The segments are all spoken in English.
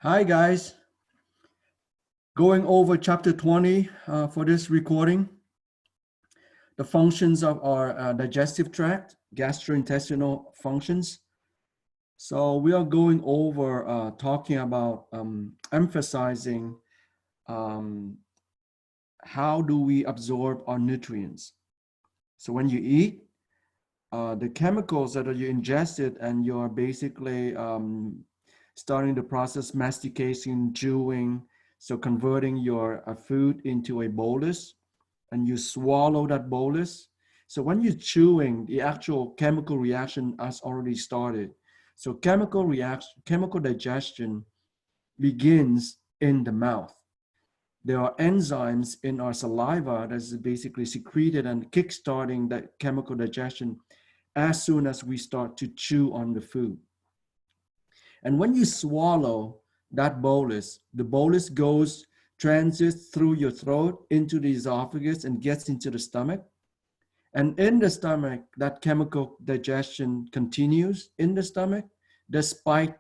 Hi guys, going over chapter 20 for this recording, the functions of our digestive tract, gastrointestinal functions. So we are going over talking about emphasizing um, how do we absorb our nutrients. So when you eat, the chemicals that are you ingested and you're basically starting the process mastication, chewing, so converting your food into a bolus and you swallow that bolus. So when you're chewing, the actual chemical reaction has already started. So chemical digestion begins in the mouth. There are enzymes in our saliva that's basically secreted and kickstarting that chemical digestion as soon as we start to chew on the food. And when you swallow that bolus, the bolus transits through your throat into the esophagus and gets into the stomach. And in the stomach, that chemical digestion continues in the stomach, despite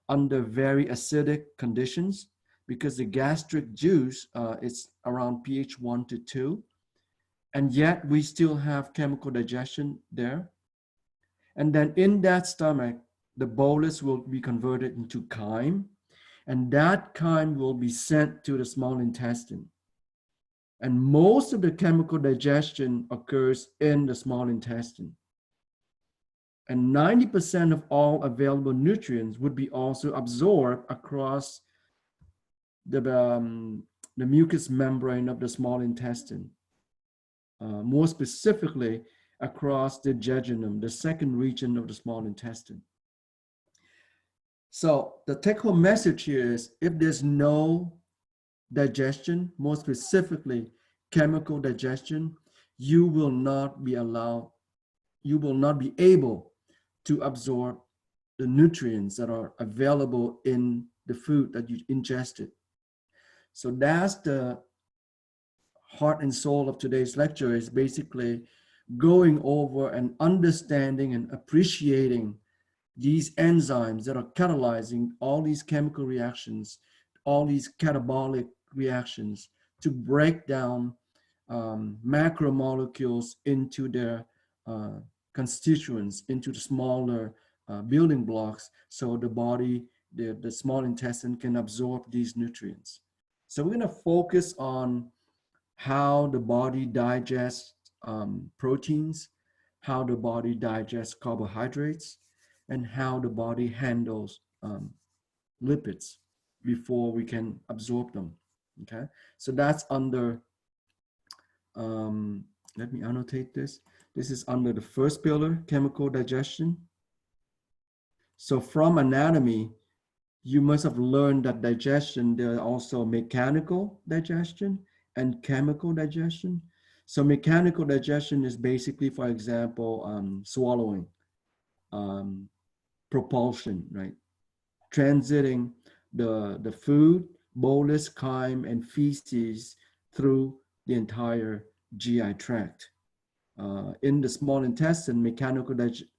under very acidic conditions, because the gastric juice is around pH 1 to 2. And yet we still have chemical digestion there. And then in that stomach, the bolus will be converted into chyme, and that chyme will be sent to the small intestine. And most of the chemical digestion occurs in the small intestine. And 90% of all available nutrients would be also absorbed across the mucous membrane of the small intestine. More specifically, across the jejunum, the second region of the small intestine. So the take-home message here is if there's no digestion, more specifically chemical digestion, you will not be able to absorb the nutrients that are available in the food that you ingested. So that's the heart and soul of today's lecture, is basically going over and understanding and appreciating these enzymes that are catalyzing all these chemical reactions, all these catabolic reactions to break down macromolecules into their constituents, into the smaller building blocks, so the body, the small intestine can absorb these nutrients. So we're going to focus on how the body digests proteins, how the body digests carbohydrates, and how the body handles lipids before we can absorb them. Okay, so that's under, let me annotate this. This is under the first pillar, chemical digestion. So from anatomy, you must have learned that digestion, there are also mechanical digestion and chemical digestion. So mechanical digestion is basically, for example, swallowing, propulsion, right? Transiting the food, bolus, chyme, and feces through the entire GI tract. In the small intestine, mechanical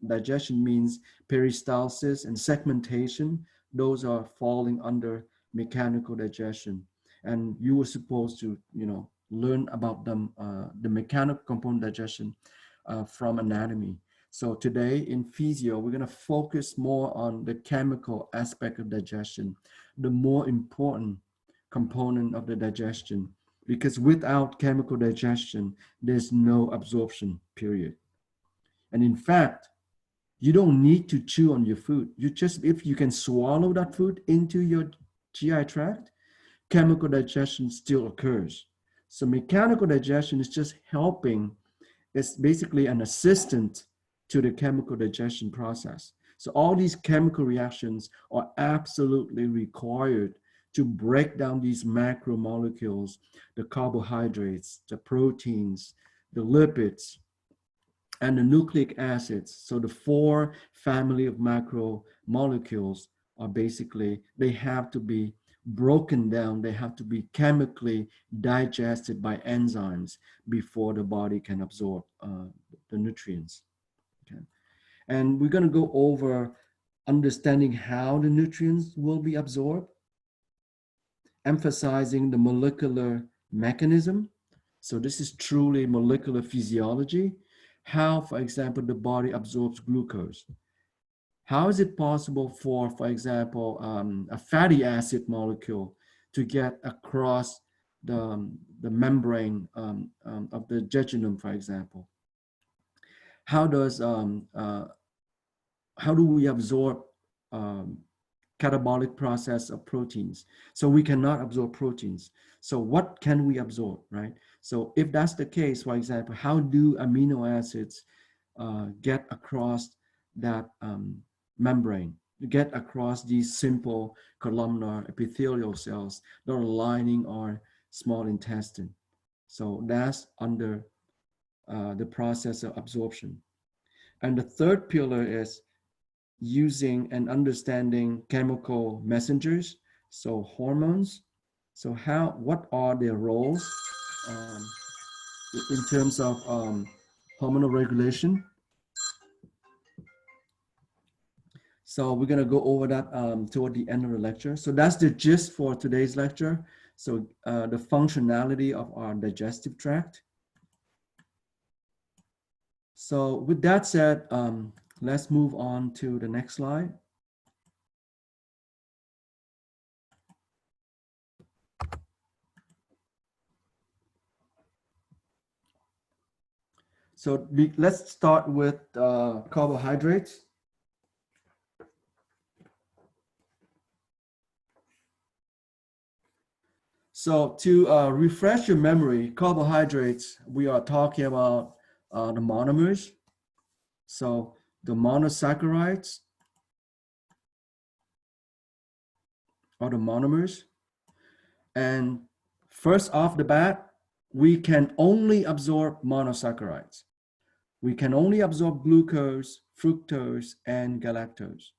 digestion means peristalsis and segmentation. Those are falling under mechanical digestion. And you were supposed to, learn about them, the mechanical component digestion from anatomy. So today in physio, we're going to focus more on the chemical aspect of digestion, the more important component of the digestion, because without chemical digestion, there's no absorption, period. And in fact, you don't need to chew on your food. If you can swallow that food into your GI tract, chemical digestion still occurs. So mechanical digestion is just helping. It's basically an assistant to the chemical digestion process. So all these chemical reactions are absolutely required to break down these macromolecules, the carbohydrates, the proteins, the lipids, and the nucleic acids. So the four family of macromolecules are basically, they have to be broken down, they have to be chemically digested by enzymes before the body can absorb the nutrients. Okay. And we're going to go over understanding how the nutrients will be absorbed. emphasizing the molecular mechanism. So this is truly molecular physiology. How, for example, the body absorbs glucose. How is it possible for example, a fatty acid molecule to get across the membrane of the jejunum, for example? How does how do we absorb um, catabolic process of proteins? So we cannot absorb proteins. So what can we absorb, right? So if that's the case, for example, how do amino acids get across that membrane, get across these simple columnar epithelial cells that are lining our small intestine? So that's under the process of absorption. And the third pillar is using and understanding chemical messengers, so hormones. So what are their roles um, in terms of hormonal regulation? So we're gonna go over that toward the end of the lecture. So that's the gist for today's lecture. So the functionality of our digestive tract. So with that said, let's move on to the next slide. So let's start with carbohydrates. So to refresh your memory, carbohydrates, we are talking about the monomers. So the monosaccharides are the monomers. And first off the bat, we can only absorb monosaccharides. We can only absorb glucose, fructose, and galactose.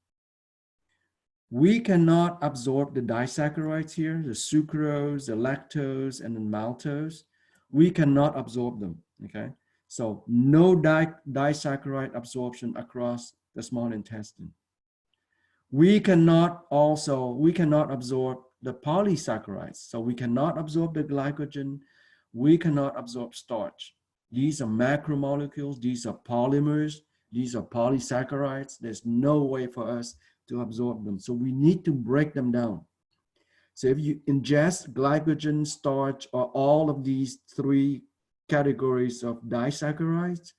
We cannot absorb the disaccharides here, the sucrose, the lactose, and the maltose. We cannot absorb them, okay? So no disaccharide absorption across the small intestine. We cannot absorb the polysaccharides. So we cannot absorb the glycogen. We cannot absorb starch. These are macromolecules. These are polymers. These are polysaccharides. There's no way for us to absorb them. So we need to break them down. So if you ingest glycogen, starch, or all of these three categories of disaccharides,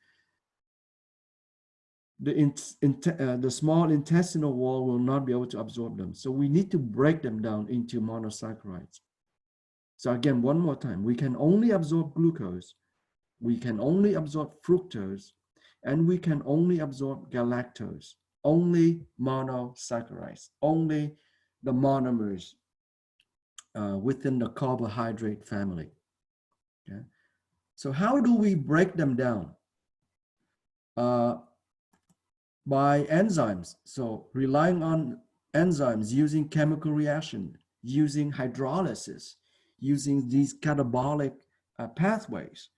the small intestinal wall will not be able to absorb them. So we need to break them down into monosaccharides. So again, one more time, we can only absorb glucose, we can only absorb fructose, and we can only absorb galactose, only monosaccharides, only the monomers within the carbohydrate family. Okay? So how do we break them down? By enzymes. So relying on enzymes, using chemical reaction, using hydrolysis, using these catabolic pathways.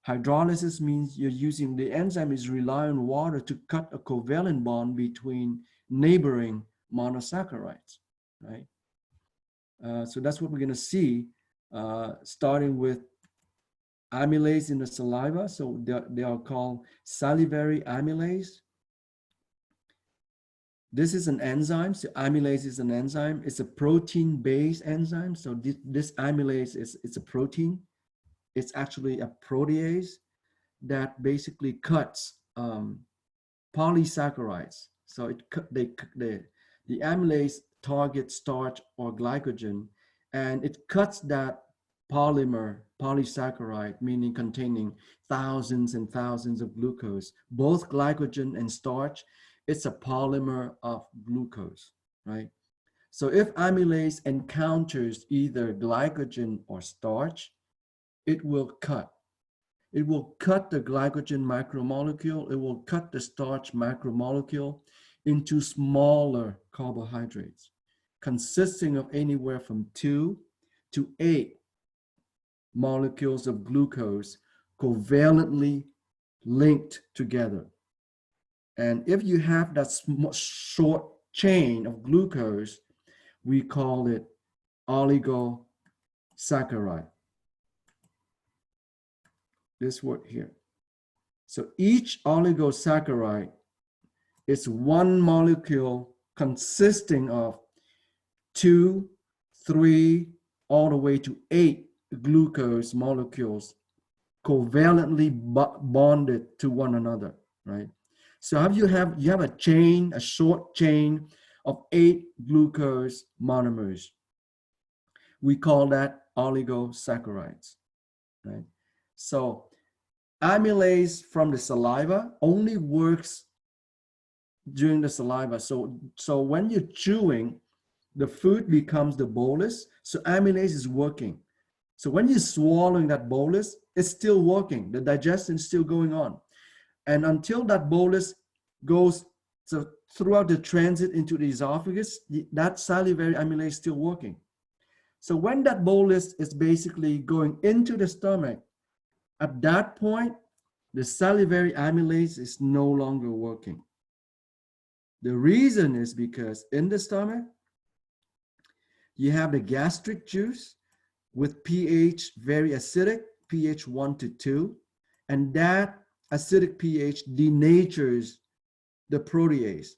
Hydrolysis means you're using the enzyme is rely on water to cut a covalent bond between neighboring monosaccharides, right? So that's what we're going to see, starting with amylase in the saliva. So they are called salivary amylase. This is an enzyme. So amylase is an enzyme. It's a protein-based enzyme. So this amylase it's a protein. It's actually a protease that basically cuts polysaccharides. So the amylase targets starch or glycogen, and it cuts that polysaccharide, meaning containing thousands and thousands of glucose, both glycogen and starch. It's a polymer of glucose, right? So if amylase encounters either glycogen or starch, it will cut. It will cut the glycogen macromolecule, it will cut the starch macromolecule into smaller carbohydrates, consisting of anywhere from 2 to 8 molecules of glucose covalently linked together. And if you have that short chain of glucose, we call it oligosaccharide. This word here. So each oligosaccharide is one molecule consisting of 2, 3, all the way to 8 glucose molecules covalently bonded to one another, right? So you have a chain, a short chain of 8 glucose monomers. We call that oligosaccharides, right? So amylase from the saliva only works during the saliva. So when you're chewing, the food becomes the bolus. So amylase is working. So when you're swallowing that bolus, it's still working. The digestion is still going on. And until that bolus goes throughout the transit into the esophagus, that salivary amylase is still working. So when that bolus is basically going into the stomach, at that point, the salivary amylase is no longer working. The reason is because in the stomach, you have the gastric juice with pH very acidic, pH 1 to 2, and that acidic pH denatures the protease.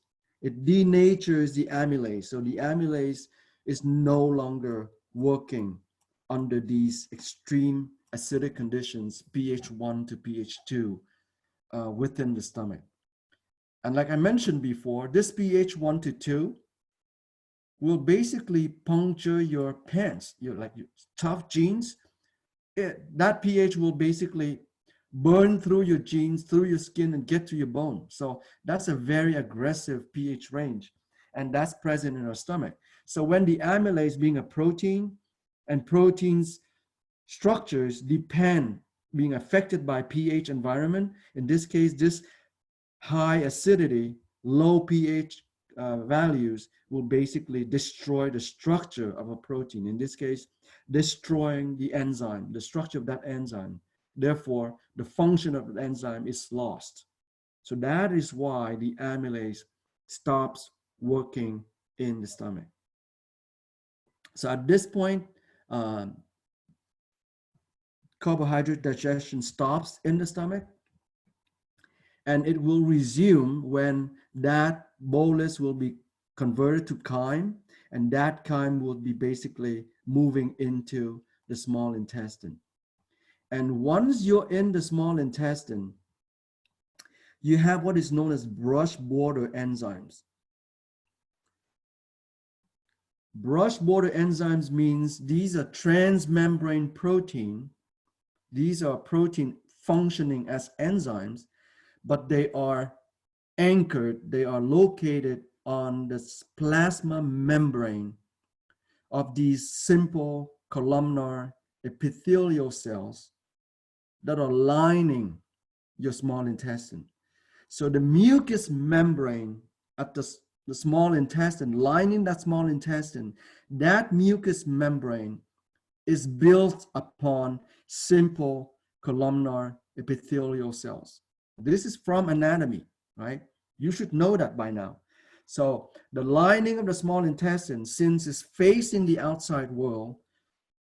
It denatures the amylase. So the amylase is no longer working under these extreme acidic conditions, pH 1 to pH 2, within the stomach. And like I mentioned before, this pH 1 to 2 will basically puncture your pants, your tough jeans. That pH will basically burn through your jeans, through your skin, and get to your bone. So that's a very aggressive pH range, and that's present in our stomach. So when the amylase, being a protein, and proteins structures depend being affected by pH environment, in this case, this high acidity, low pH values will basically destroy the structure of a protein. In this case, destroying the enzyme, the structure of that enzyme. Therefore, the function of the enzyme is lost. So that is why the amylase stops working in the stomach. So at this point, carbohydrate digestion stops in the stomach, and it will resume when that bolus will be converted to chyme, and that chyme will be basically moving into the small intestine. And once you're in the small intestine, you have what is known as brush border enzymes. Brush border enzymes means these are transmembrane protein. These are protein functioning as enzymes, but they are anchored, they are located on the plasma membrane of these simple columnar epithelial cells that are lining your small intestine. So the mucous membrane at the small intestine, lining that small intestine, that mucous membrane is built upon simple columnar epithelial cells. This is from anatomy, right? You should know that by now. So the lining of the small intestine, since it's facing the outside world,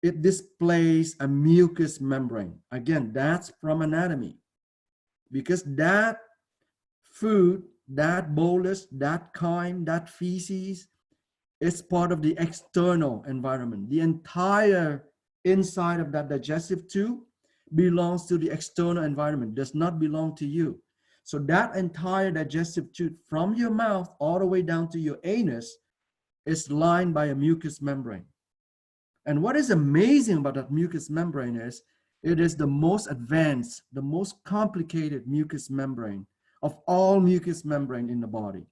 it displays a mucous membrane. Again, that's from anatomy. Because that food, that bolus, that chyme, that feces is part of the external environment. The entire inside of that digestive tube belongs to the external environment, does not belong to you. So that entire digestive tube from your mouth all the way down to your anus is lined by a mucous membrane. And what is amazing about that mucous membrane is it is the most advanced, the most complicated mucous membrane of all mucous membrane in the body.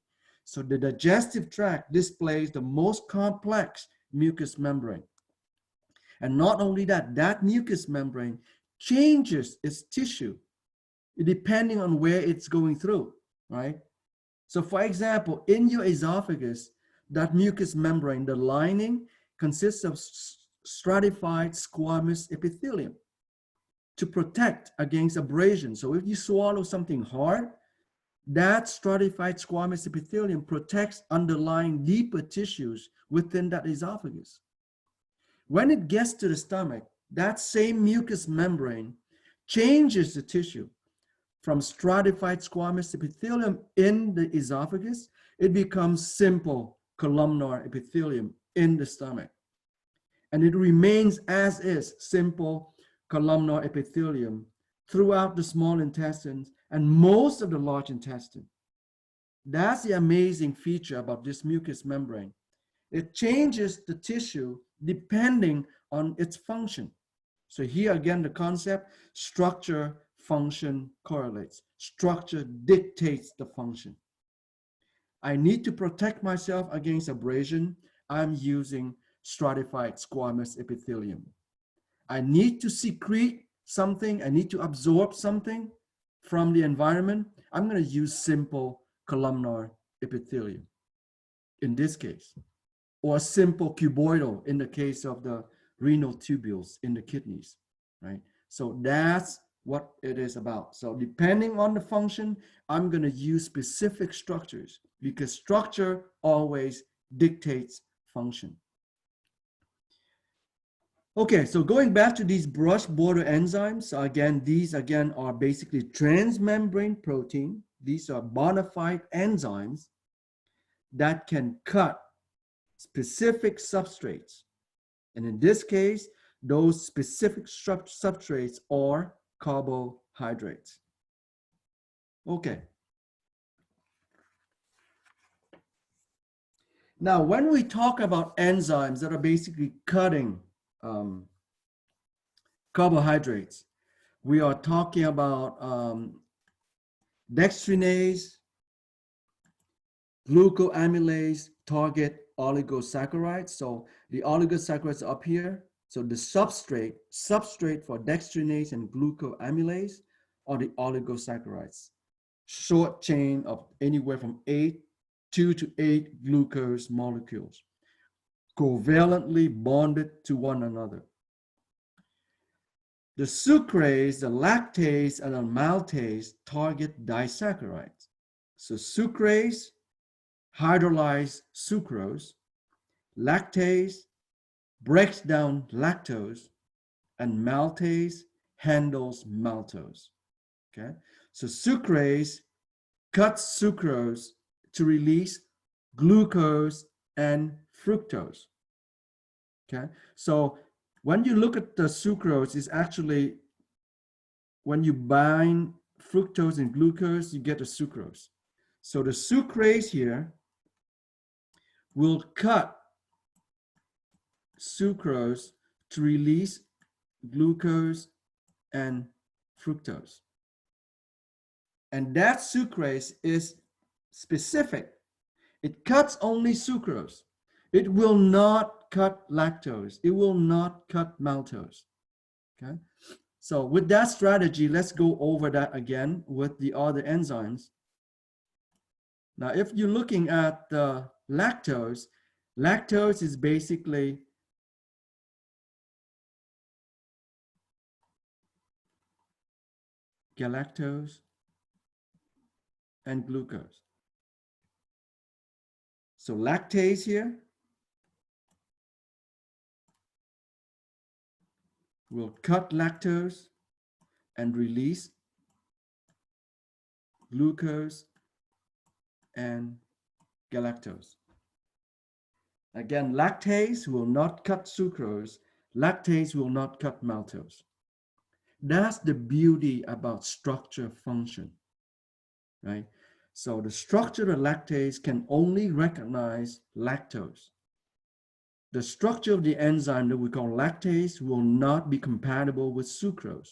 So the digestive tract displays the most complex mucous membrane. And not only that, that mucous membrane changes its tissue depending on where it's going through, right? So for example, in your esophagus, that mucous membrane, the lining, consists of stratified squamous epithelium to protect against abrasion. So if you swallow something hard, that stratified squamous epithelium protects underlying deeper tissues within that esophagus. When it gets to the stomach, that same mucous membrane changes the tissue from stratified squamous epithelium in the esophagus. It becomes simple columnar epithelium in the stomach. And it remains as is, simple columnar epithelium throughout the small intestines and most of the large intestine. That's the amazing feature about this mucous membrane. It changes the tissue depending on its function. So here again, the concept, structure, function correlates. Structure dictates the function. I need to protect myself against abrasion. I'm using stratified squamous epithelium. I need to secrete something. I need to absorb something from the environment. I'm going to use simple columnar epithelium in this case, or simple cuboidal in the case of the renal tubules in the kidneys, right? So that's what it is about. So depending on the function, I'm going to use specific structures because structure always dictates function. Okay, so going back to these brush border enzymes, so again, these again are basically transmembrane protein. These are bona fide enzymes that can cut specific substrates. And in this case, those specific substrates are carbohydrates. Okay. Now, when we talk about enzymes that are basically cutting carbohydrates, we are talking about dextrinase, glucoamylase, target oligosaccharides. So the oligosaccharides are up here. So the substrate for dextrinase and glucoamylase are the oligosaccharides. Short chain of anywhere from 2 to 8 glucose molecules, covalently bonded to one another. The sucrase, the lactase, and the maltase target disaccharides. So sucrase hydrolyzes sucrose, lactase breaks down lactose, and maltase handles maltose. Okay, so sucrase cuts sucrose to release glucose and fructose. Okay, so when you look at the sucrose, it's actually when you bind fructose and glucose, you get the sucrose. So the sucrase here will cut sucrose to release glucose and fructose. And that sucrase is specific. It cuts only sucrose. It will not cut lactose. It will not cut maltose. Okay. So with that strategy, let's go over that again with the other enzymes. Now, if you're looking at the lactose, lactose is basically galactose and glucose. So lactase here will cut lactose and release glucose and galactose. Again, lactase will not cut sucrose. Lactase will not cut maltose. That's the beauty about structure function, right? So the structure of lactase can only recognize lactose. The structure of the enzyme that we call lactase will not be compatible with sucrose.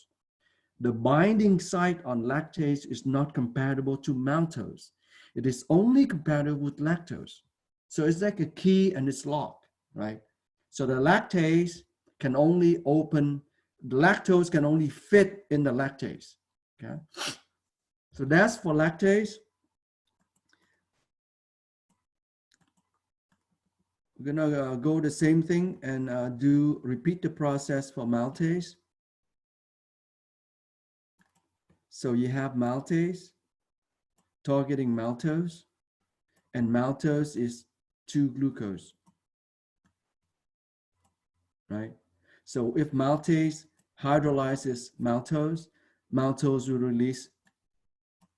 The binding site on lactase is not compatible to maltose. It is only compatible with lactose. So it's like a key and it's locked, right? So the lactase can only open, the lactose can only fit in the lactase, okay? So that's for lactase. We're gonna go the same thing and repeat the process for maltase. So you have maltase targeting maltose, and maltose is 2-glucose, right? So if maltase hydrolyzes maltose, maltose will release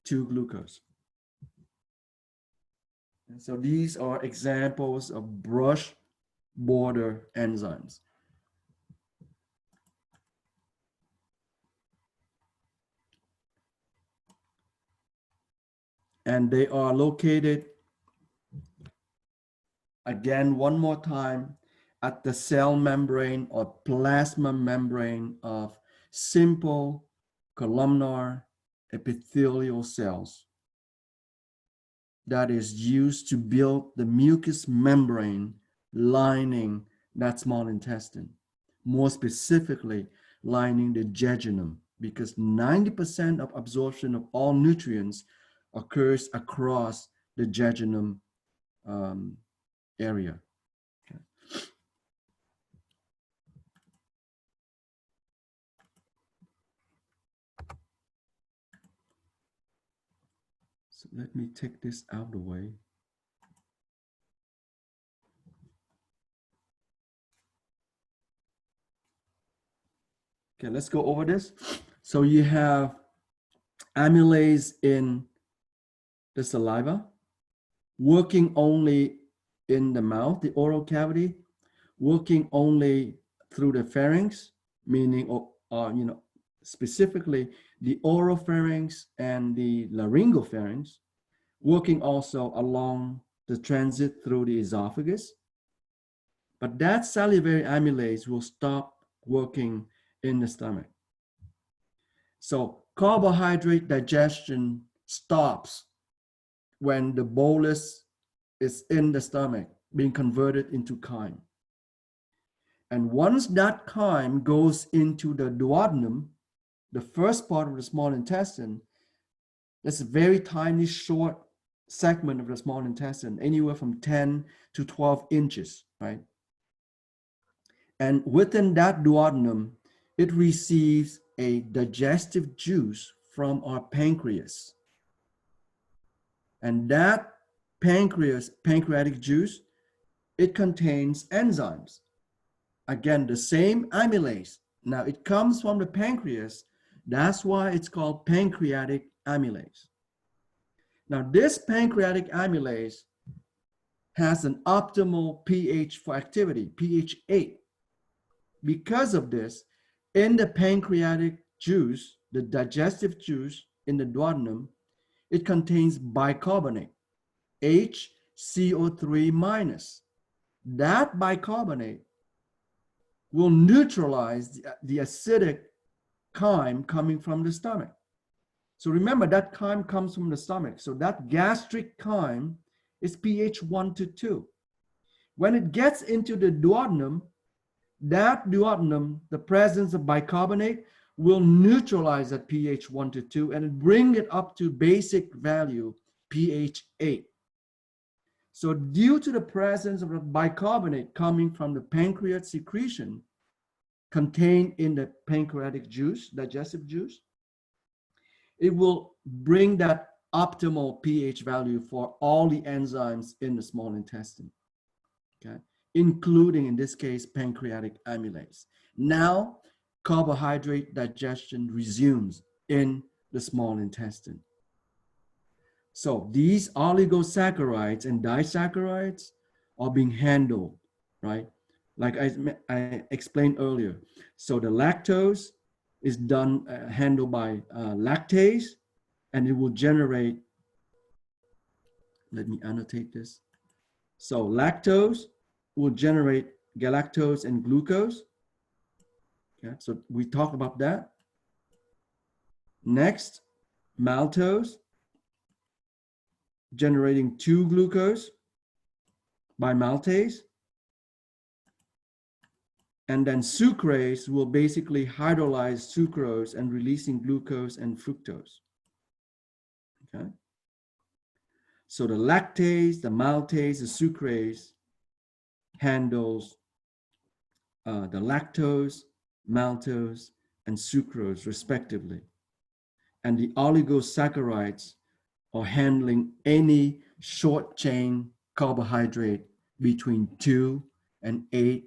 2-glucose. And so these are examples of brush border enzymes. And they are located, again, one more time, at the cell membrane or plasma membrane of simple columnar epithelial cells that is used to build the mucous membrane lining that small intestine, more specifically lining the jejunum, because 90% of absorption of all nutrients occurs across the jejunum area. Okay. So let me take this out of the way. Okay, let's go over this. So you have amylase in the saliva, working only in the mouth, the oral cavity, working only through the pharynx, meaning, specifically the oropharynx and the laryngopharynx, working also along the transit through the esophagus. But that salivary amylase will stop working in the stomach. So carbohydrate digestion stops when the bolus is in the stomach, being converted into chyme. And once that chyme goes into the duodenum, the first part of the small intestine, that's a very tiny, short segment of the small intestine, anywhere from 10 to 12 inches, right? And within that duodenum, it receives a digestive juice from our pancreas. And that pancreatic juice, it contains enzymes. Again, the same amylase. Now it comes from the pancreas. That's why it's called pancreatic amylase. Now this pancreatic amylase has an optimal pH for activity, pH 8. Because of this, in the pancreatic juice, the digestive juice in the duodenum, it contains bicarbonate, HCO3 minus. That bicarbonate will neutralize the acidic chyme coming from the stomach. So remember, that chyme comes from the stomach. So that gastric chyme is pH 1 to 2. When it gets into the duodenum, the presence of bicarbonate will neutralize that pH 1 to 2 and bring it up to basic value, pH 8. So due to the presence of the bicarbonate coming from the pancreas secretion contained in the pancreatic juice, digestive juice, it will bring that optimal pH value for all the enzymes in the small intestine, okay? Including, in this case, pancreatic amylase. Now, carbohydrate digestion resumes in the small intestine. So these oligosaccharides and disaccharides are being handled, right? Like I explained earlier. So the lactose is done, handled by lactase, and it will generate, let me annotate this. So lactose will generate galactose and glucose. Okay, so we talked about that. Next, maltose, generating 2-glucose by maltase. And then sucrase will basically hydrolyze sucrose and releasing glucose and fructose. Okay. So the lactase, the maltase, the sucrase handles the lactose, maltose, and sucrose respectively. And the oligosaccharides are handling any short chain carbohydrate between 2 and 8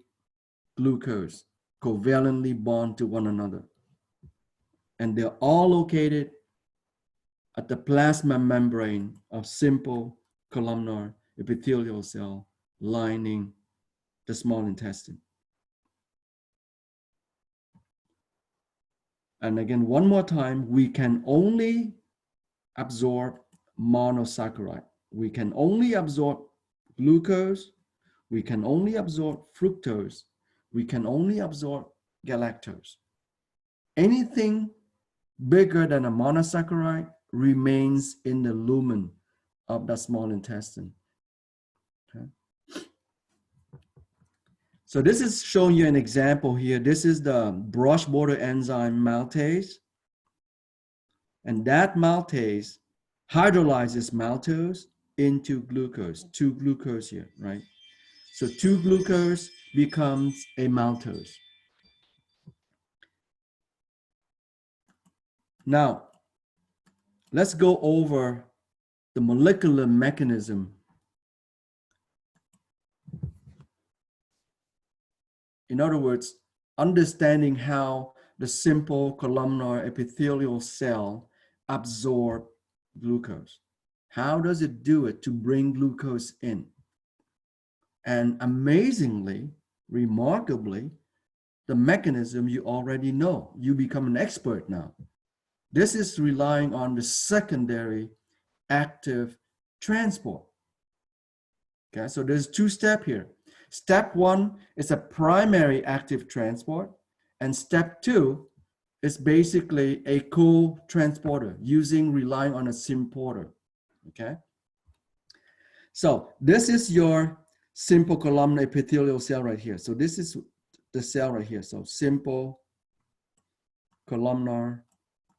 glucose covalently bond to one another. And they're all located at the plasma membrane of simple columnar epithelial cell lining the small intestine. And again, one more time, we can only absorb monosaccharide. We can only absorb glucose. We can only absorb fructose. We can only absorb galactose. Anything bigger than a monosaccharide remains in the lumen of the small intestine. Okay. So this is showing you an example here. This is the brush border enzyme maltase. And that maltase hydrolyzes maltose into glucose, 2-glucose here, right? So 2-glucose becomes a maltose. Now, let's go over the molecular mechanism. In other words, understanding how the simple columnar epithelial cell absorbs glucose. How does it do it to bring glucose in? And amazingly, remarkably, the mechanism you already know. You become an expert now. This is relying on the secondary active transport. Okay, so there's 2 steps here. Step 1 is a primary active transport, and step 2 is basically a co-transporter relying on a symporter. Okay, so this is your simple columnar epithelial cell right here. So this is the cell right here. So simple columnar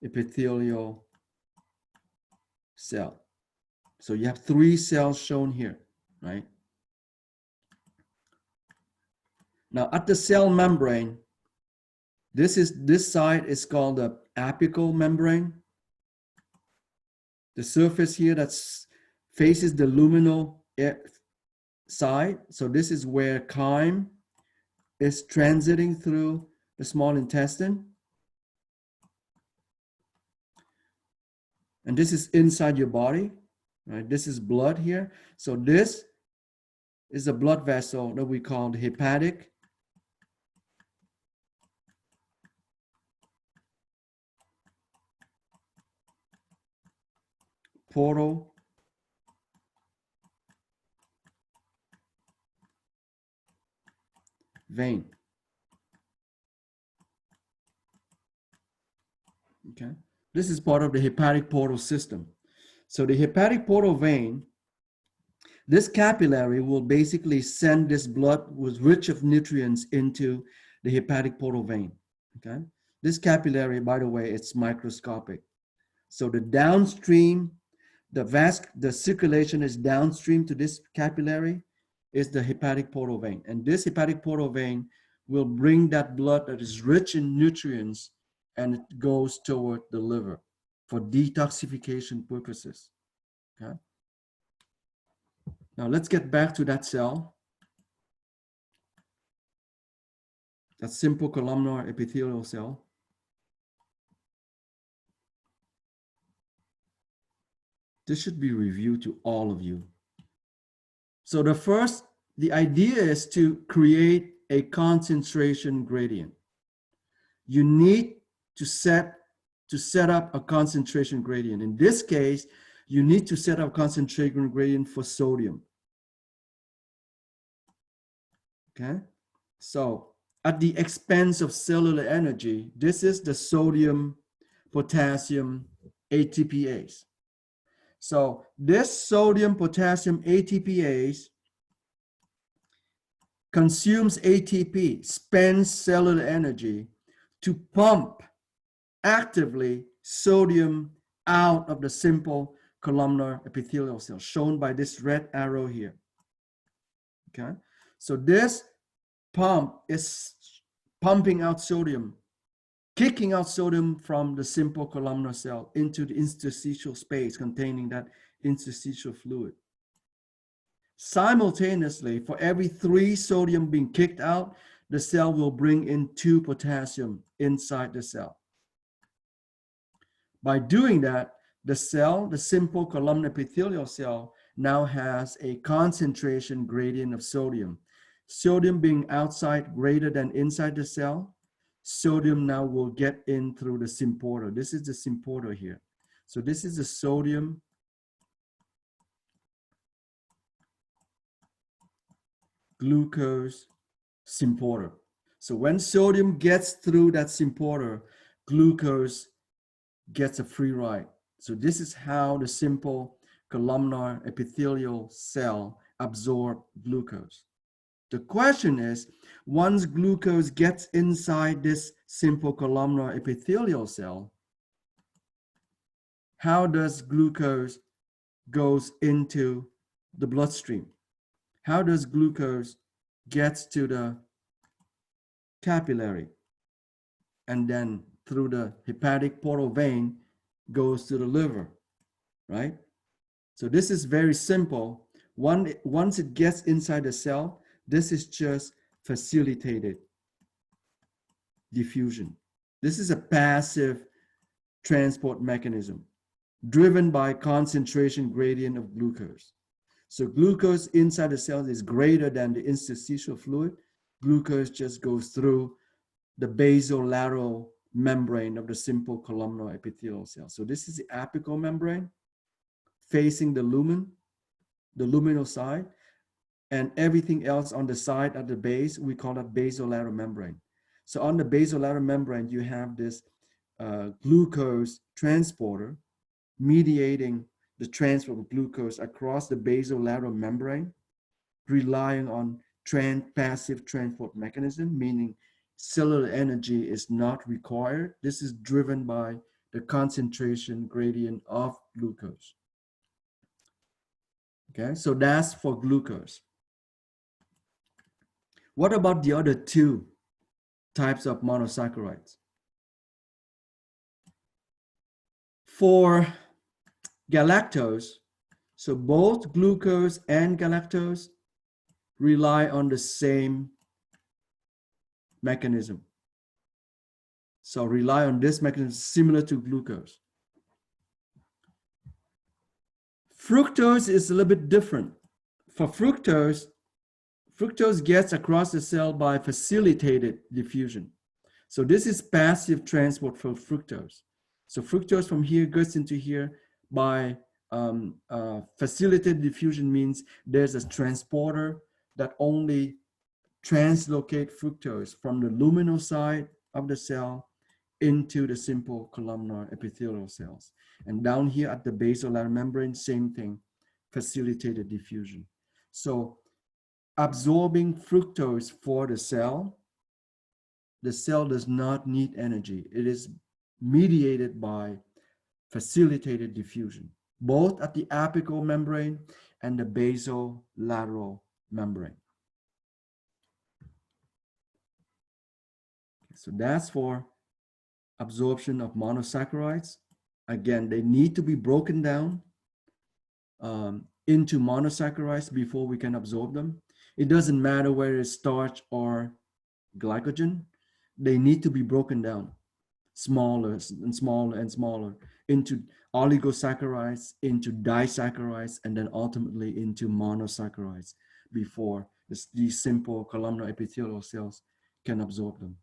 epithelial cell. So you have 3 cells shown here, right? Now at the cell membrane, this side is called the apical membrane. The surface here that faces the luminal side. So this is where chyme is transiting through the small intestine. And this is inside your body, right? This is blood here. So this is a blood vessel that we call the hepatic portal vein. Okay, this is part of the hepatic portal system. So the hepatic portal vein, this capillary will basically send this blood with rich of nutrients into the hepatic portal vein. Okay, this capillary, by the way, it's microscopic. So the downstream, the circulation is downstream to this capillary is the hepatic portal vein. And this hepatic portal vein will bring that blood that is rich in nutrients, and it goes toward the liver for detoxification purposes. Okay. Now let's get back to that cell. That simple columnar epithelial cell. This should be reviewed to all of you. So the idea is to create a concentration gradient. You need to set up a concentration gradient. In this case, you need to set up a concentration gradient for sodium. Okay, so at the expense of cellular energy, this is the sodium potassium ATPase. So this sodium potassium ATPase consumes ATP, spends cellular energy to pump actively sodium out of the simple columnar epithelial cell, shown by this red arrow here. Okay, so this pump is pumping out sodium, kicking out sodium from the simple columnar cell into the interstitial space containing that interstitial fluid. Simultaneously, for every 3 sodium being kicked out, the cell will bring in 2 potassium inside the cell. By doing that, the cell, the simple columnar epithelial cell, now has a concentration gradient of sodium. Sodium being outside greater than inside the cell, sodium now will get in through the symporter. This is the symporter here. So this is the sodium glucose symporter. So when sodium gets through that symporter, glucose gets a free ride. So this is how the simple columnar epithelial cell absorbs glucose. The question is, once glucose gets inside this simple columnar epithelial cell, how does glucose goes into the bloodstream? How does glucose gets to the capillary and then through the hepatic portal vein goes to the liver, right? So this is very simple. Once it gets inside the cell, this is just facilitated diffusion. This is a passive transport mechanism driven by concentration gradient of glucose. So glucose inside the cell is greater than the interstitial fluid. Glucose just goes through the basolateral membrane of the simple columnar epithelial cell. So this is the apical membrane facing the lumen, the luminal side, and everything else on the side at the base, we call it basolateral membrane. So on the basolateral membrane, you have this glucose transporter mediating the transfer of glucose across the basolateral membrane, relying on passive transport mechanism, meaning cellular energy is not required. This is driven by the concentration gradient of glucose. Okay, so that's for glucose. What about the other 2 types of monosaccharides? For galactose, so both glucose and galactose rely on the same mechanism. So rely on this mechanism similar to glucose. Fructose is a little bit different. For fructose, fructose gets across the cell by facilitated diffusion. So this is passive transport for fructose. So fructose from here goes into here by facilitated diffusion, means there's a transporter that only translocate fructose from the luminal side of the cell into the simple columnar epithelial cells. And down here at the basolateral membrane, same thing, facilitated diffusion. So absorbing fructose for the cell does not need energy. It is mediated by facilitated diffusion, both at the apical membrane and the basolateral membrane. So that's for absorption of monosaccharides. Again, they need to be broken down into monosaccharides before we can absorb them. It doesn't matter whether it's starch or glycogen. They need to be broken down smaller and smaller and smaller into oligosaccharides, into disaccharides, and then ultimately into monosaccharides before these simple columnar epithelial cells can absorb them.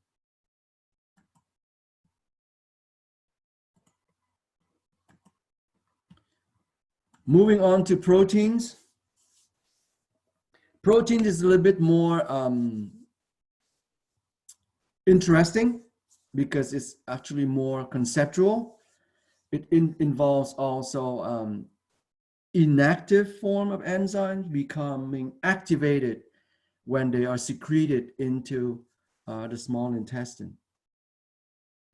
Moving on to proteins. Protein is a little bit more interesting because it's actually more conceptual. It involves also inactive form of enzymes becoming activated when they are secreted into the small intestine.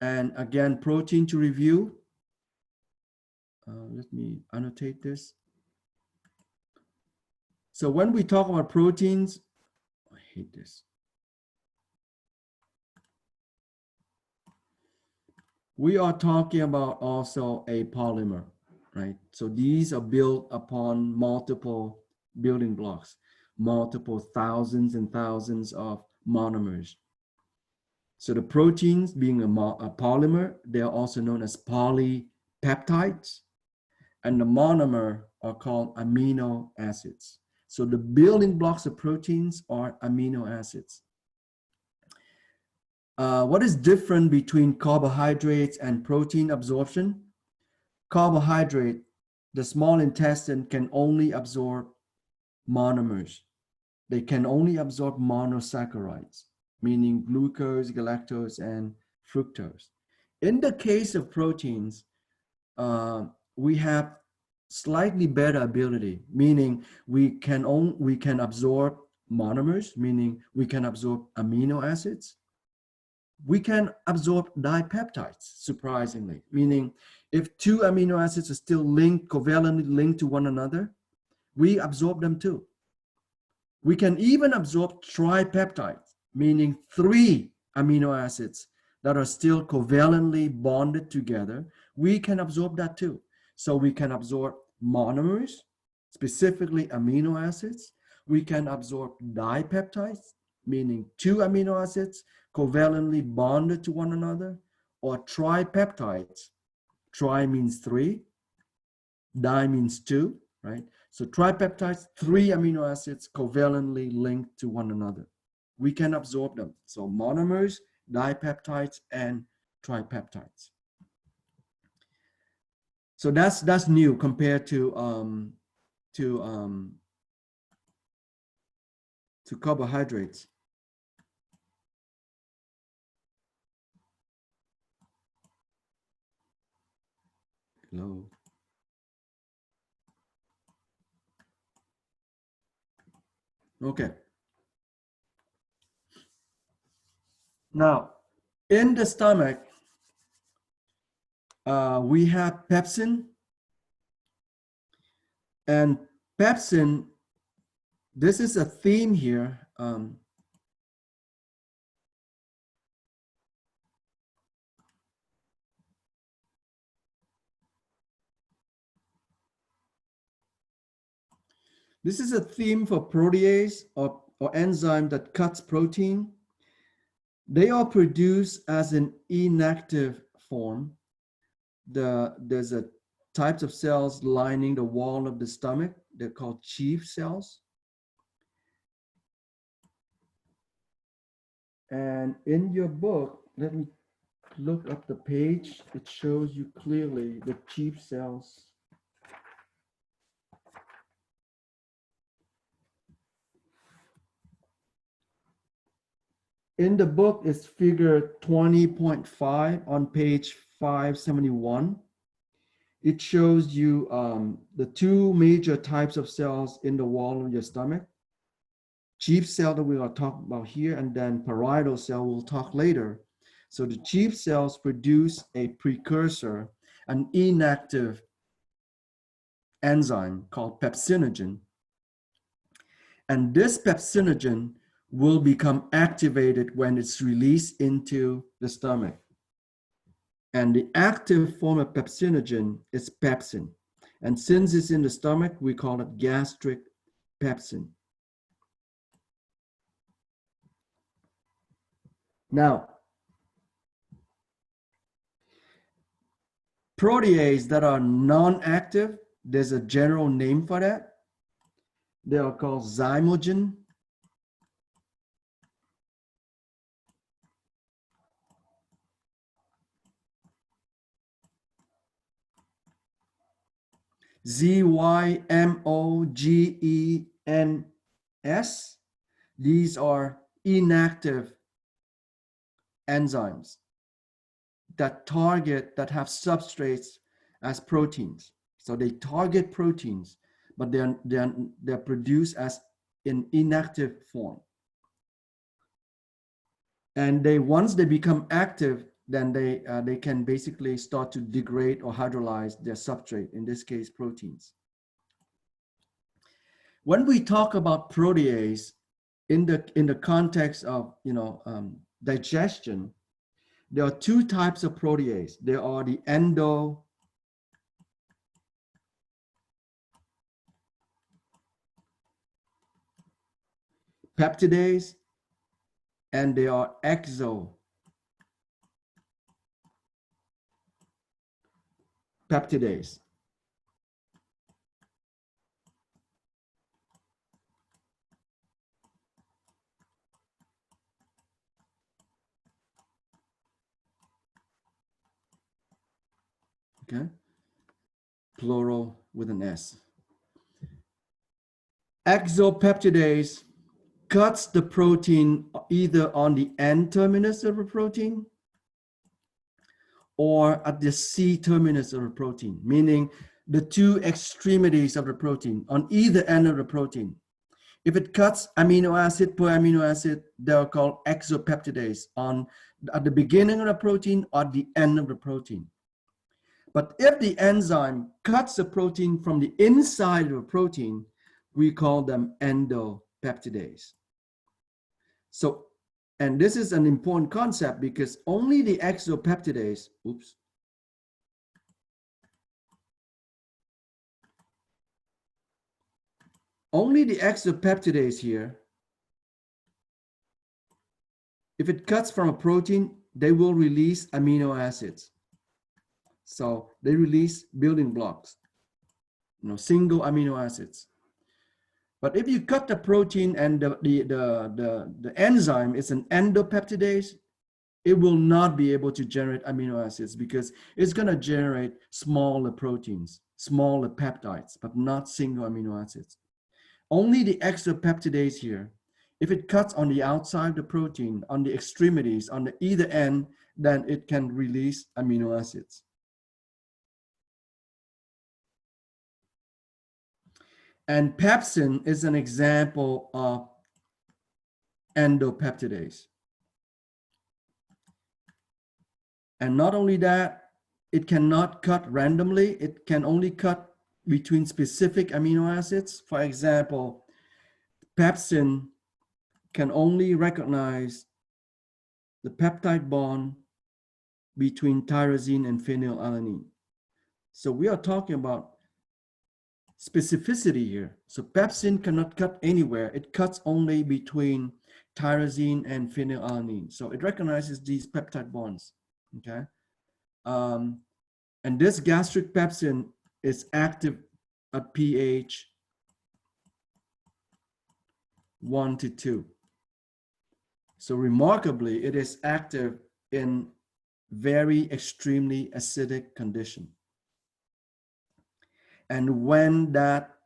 And again, protein to review. Let me annotate this. So when we talk about proteins, I hate this. We are talking about also a polymer, right? So these are built upon multiple building blocks, multiple thousands and thousands of monomers. So the proteins being a polymer, they are also known as polypeptides, and the monomer are called amino acids. So the building blocks of proteins are amino acids. What is different between carbohydrates and protein absorption? Carbohydrate, the small intestine can only absorb monomers. They can only absorb monosaccharides, meaning glucose, galactose, and fructose. In the case of proteins, we have slightly better ability, meaning we can absorb monomers, meaning we can absorb amino acids. We can absorb dipeptides, surprisingly, meaning if two amino acids are still linked, covalently linked to one another, we absorb them too. We can even absorb tripeptides, meaning three amino acids that are still covalently bonded together. We can absorb that too. So we can absorb monomers, specifically amino acids. We can absorb dipeptides, meaning two amino acids covalently bonded to one another, or tripeptides. Tri means three, di means two, right? So tripeptides, three amino acids covalently linked to one another. We can absorb them. So monomers, dipeptides, and tripeptides. So that's new compared to carbohydrates. Hello. Okay. Now, in the stomach, we have pepsin, and pepsin, this is a theme here. This is a theme for protease or enzyme that cuts protein. They are produced as an inactive form. There's a types of cells lining the wall of the stomach. They're called chief cells. And in your book, let me look up the page. It shows you clearly the chief cells. In the book, it's figure 20.5 on page 571. It shows you the two major types of cells in the wall of your stomach. Chief cell that we are talking about here, and then parietal cell we'll talk later. So the chief cells produce a precursor, an inactive enzyme called pepsinogen. And this pepsinogen will become activated when it's released into the stomach. And the active form of pepsinogen is pepsin. And since it's in the stomach, we call it gastric pepsin. Now, proteases that are non-active, there's a general name for that. They are called zymogen. Zymogens. These are inactive enzymes that have substrates as proteins. So they target proteins, but they're produced as in inactive form. And once they become active, then they can basically start to degrade or hydrolyze their substrate, in this case, proteins. When we talk about protease in the context of digestion, there are two types of protease. There are the endopeptidase, and they are exopeptidase. exopeptidase. Okay, plural with an S. Exopeptidase cuts the protein either on the N terminus of a protein or at the C terminus of a protein, meaning the two extremities of the protein on either end of the protein. If it cuts amino acid per amino acid, they're called exopeptidase at the beginning of the protein or at the end of the protein. But if the enzyme cuts the protein from the inside of a protein, we call them endopeptidase. So, and this is an important concept because only the exopeptidase, only the exopeptidase here, if it cuts from a protein, they will release amino acids. So they release building blocks, single amino acids. But if you cut the protein and the enzyme is an endopeptidase, it will not be able to generate amino acids because it's going to generate smaller proteins, smaller peptides, but not single amino acids. Only the exopeptidase here, if it cuts on the outside of the protein, on the extremities, on the either end, then it can release amino acids. And pepsin is an example of endopeptidase. And not only that, it cannot cut randomly. It can only cut between specific amino acids. For example, pepsin can only recognize the peptide bond between tyrosine and phenylalanine. So we are talking about specificity here. So pepsin cannot cut anywhere. It cuts only between tyrosine and phenylalanine. So it recognizes these peptide bonds, okay? And this gastric pepsin is active at pH 1 to 2. So remarkably, it is active in very extremely acidic condition. And when that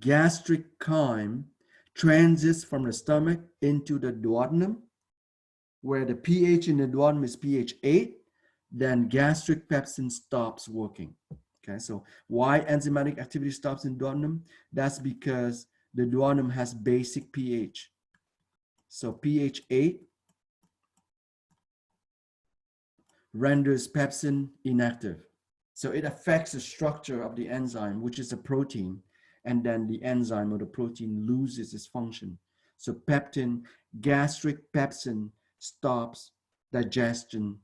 gastric chyme transits from the stomach into the duodenum, where the pH in the duodenum is pH 8, then gastric pepsin stops working. Okay, so why enzymatic activity stops in duodenum? That's because the duodenum has basic pH. So pH 8 renders pepsin inactive. So it affects the structure of the enzyme, which is a protein, and then the enzyme or the protein loses its function. So gastric pepsin stops digesting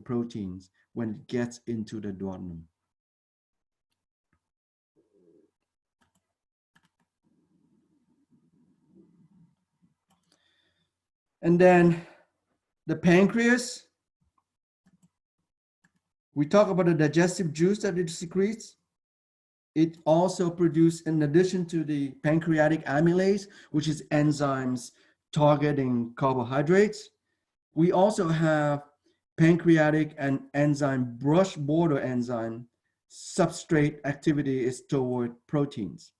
proteins when it gets into the duodenum. And then the pancreas, we talk about the digestive juice that it secretes. It also produces, in addition to the pancreatic amylase, which is enzymes targeting carbohydrates, we also have pancreatic and enzyme brush border enzyme substrate activity is toward proteins.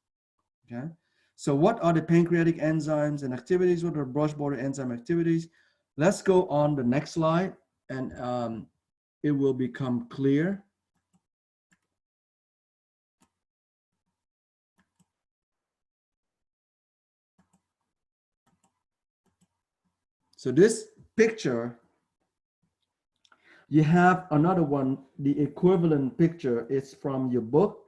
Okay, so what are the pancreatic enzymes and activities? What are brush border enzyme activities? Let's go on the next slide, and it will become clear. So this picture, you have another one, the equivalent picture is from your book.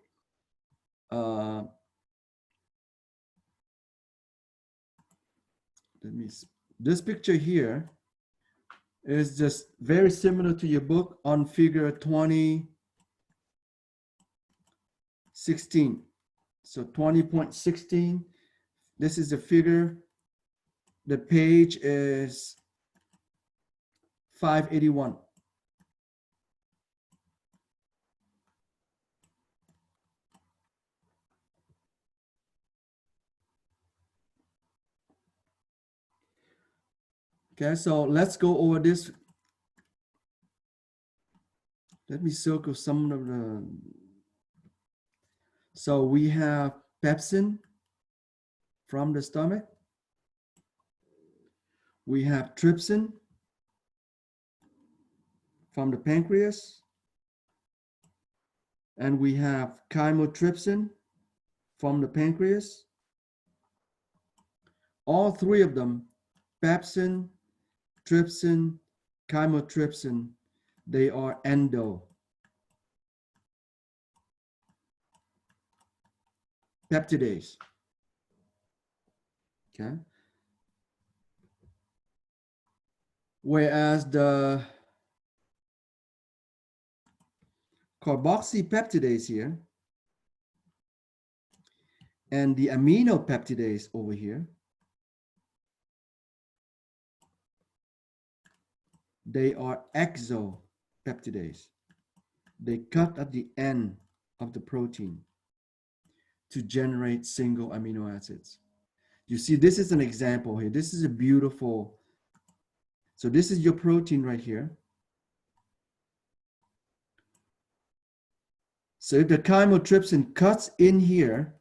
This picture here is just very similar to your book on figure 2016. So 20.16, this is the figure. The page is 581. Okay, so let's go over this. Let me circle some of the. So we have pepsin from the stomach. We have trypsin from the pancreas. And we have chymotrypsin from the pancreas. All three of them, pepsin, trypsin, chymotrypsin, they are endopeptidase. Okay. Whereas the carboxypeptidase here and the aminopeptidase over here, they are exopeptidase. They cut at the end of the protein to generate single amino acids. You see, this is an example here. This is a beautiful, so this is your protein right here. So if the chymotrypsin cuts in here,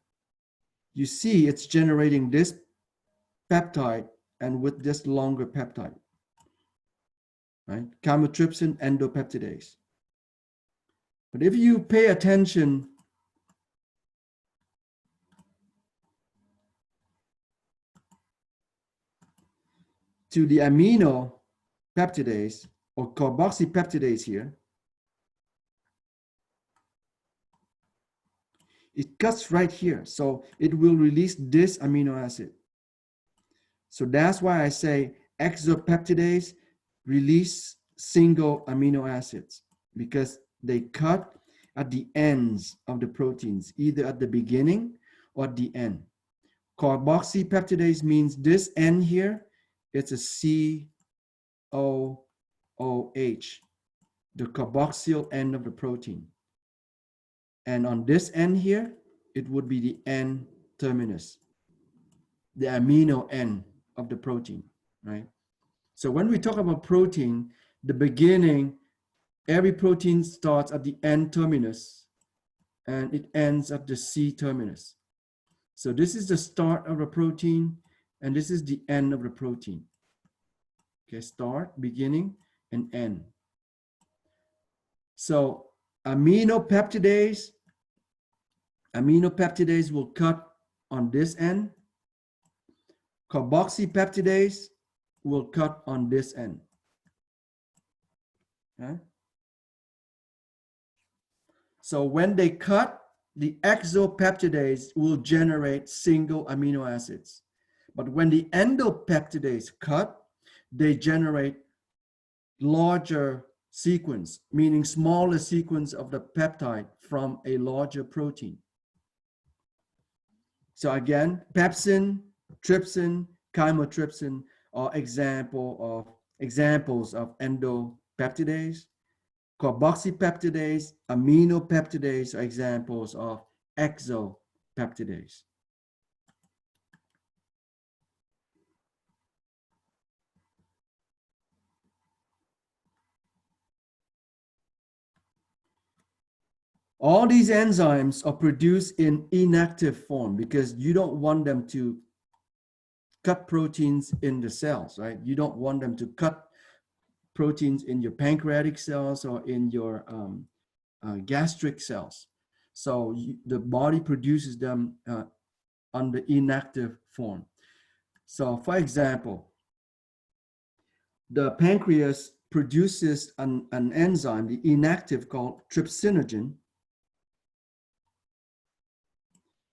you see it's generating this peptide and with this longer peptide, right? Chymotrypsin endopeptidase. But if you pay attention to the aminopeptidase or carboxypeptidase here, it cuts right here. So it will release this amino acid. So that's why I say exopeptidase release single amino acids, because they cut at the ends of the proteins, either at the beginning or at the end. Carboxypeptidase means this end here, it's a COOH, the carboxyl end of the protein. And on this end here, it would be the N terminus, the amino end of the protein, right? So when we talk about protein, the beginning, every protein starts at the N terminus and it ends at the C terminus. So this is the start of the protein and this is the end of the protein. Okay, start, beginning, and end. So aminopeptidase will cut on this end. Carboxypeptidase will cut on this end. Okay? So when they cut, the exopeptidase will generate single amino acids. But when the endopeptidase cut, they generate larger sequence, meaning smaller sequence of the peptide from a larger protein. So again, pepsin, trypsin, chymotrypsin are examples of endopeptidase. Carboxypeptidase, aminopeptidase are examples of exopeptidase. All these enzymes are produced in inactive form because you don't want them to cut proteins in the cells, right? You don't want them to cut proteins in your pancreatic cells or in your gastric cells. So the body produces them under inactive form. So for example, the pancreas produces an enzyme, the inactive, called trypsinogen.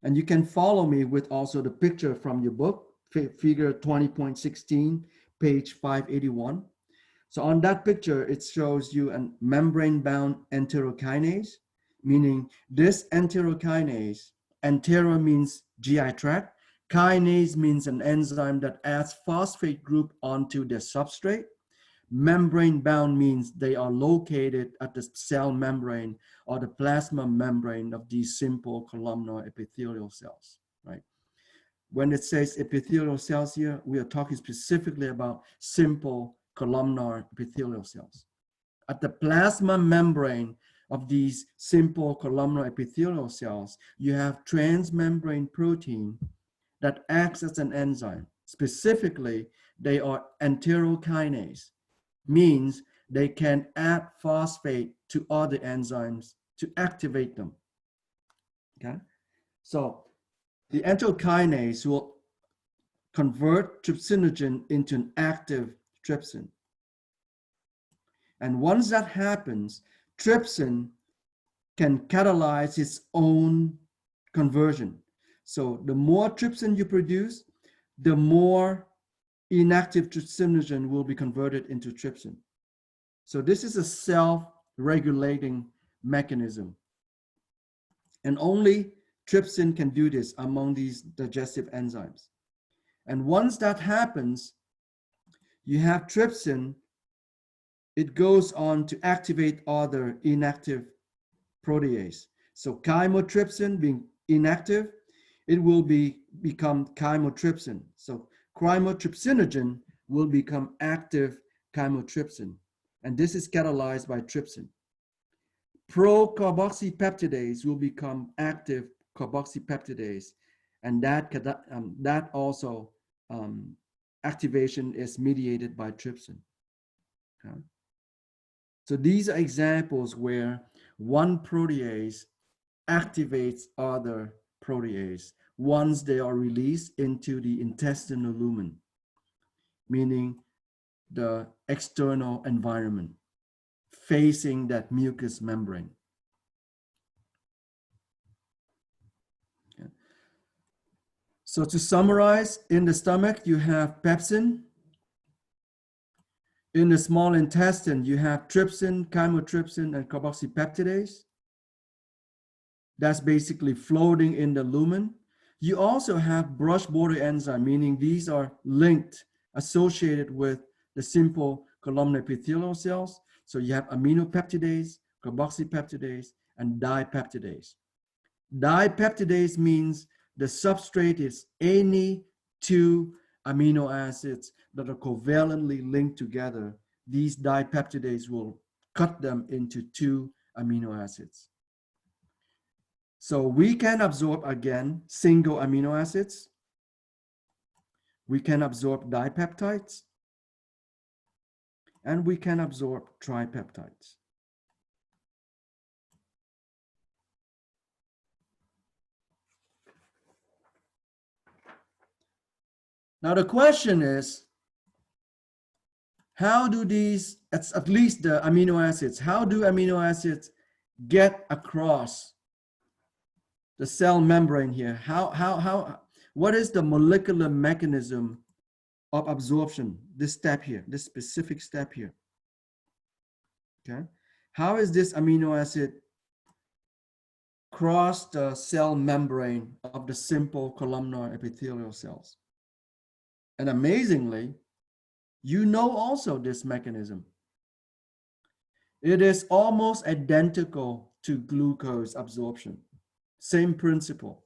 And you can follow me with also the picture from your book, figure 20.16, page 581. So on that picture, it shows you a membrane-bound enterokinase, meaning this enterokinase, entero means GI tract, kinase means an enzyme that adds phosphate group onto the substrate. Membrane-bound means they are located at the cell membrane or the plasma membrane of these simple columnar epithelial cells, right? When it says epithelial cells here, we are talking specifically about simple columnar epithelial cells. At the plasma membrane of these simple columnar epithelial cells, you have transmembrane protein that acts as an enzyme. Specifically, they are enterokinase, means they can add phosphate to other enzymes to activate them. Okay, so the enterokinase will convert trypsinogen into an active trypsin. And once that happens, trypsin can catalyze its own conversion. So the more trypsin you produce, the more inactive trypsinogen will be converted into trypsin. So this is a self-regulating mechanism. And only trypsin can do this among these digestive enzymes. And once that happens, you have trypsin, it goes on to activate other inactive protease. So chymotrypsin being inactive, it will become chymotrypsin. So chymotrypsinogen will become active chymotrypsin. And this is catalyzed by trypsin. Pro-carboxypeptidase will become active carboxypeptidase. And that also activation is mediated by trypsin. Okay? So these are examples where one protease activates other protease once they are released into the intestinal lumen, meaning the external environment facing that mucous membrane. Okay. So to summarize, in the stomach, you have pepsin. In the small intestine, you have trypsin, chymotrypsin, and carboxypeptidase. That's basically floating in the lumen. You also have brush border enzyme, meaning these are linked, associated with the simple columnar epithelial cells. So you have aminopeptidase, carboxypeptidase, and dipeptidase. Dipeptidase means the substrate is any two amino acids that are covalently linked together. These dipeptidase will cut them into two amino acids. So we can absorb, again, single amino acids. We can absorb dipeptides. And we can absorb tripeptides. Now the question is, how do these, at least the amino acids, how do amino acids get across the cell membrane here? What is the molecular mechanism of absorption, this step here, this specific step here? Okay, how is this amino acid cross the cell membrane of the simple columnar epithelial cells? And amazingly, you know also this mechanism. It is almost identical to glucose absorption. Same principle.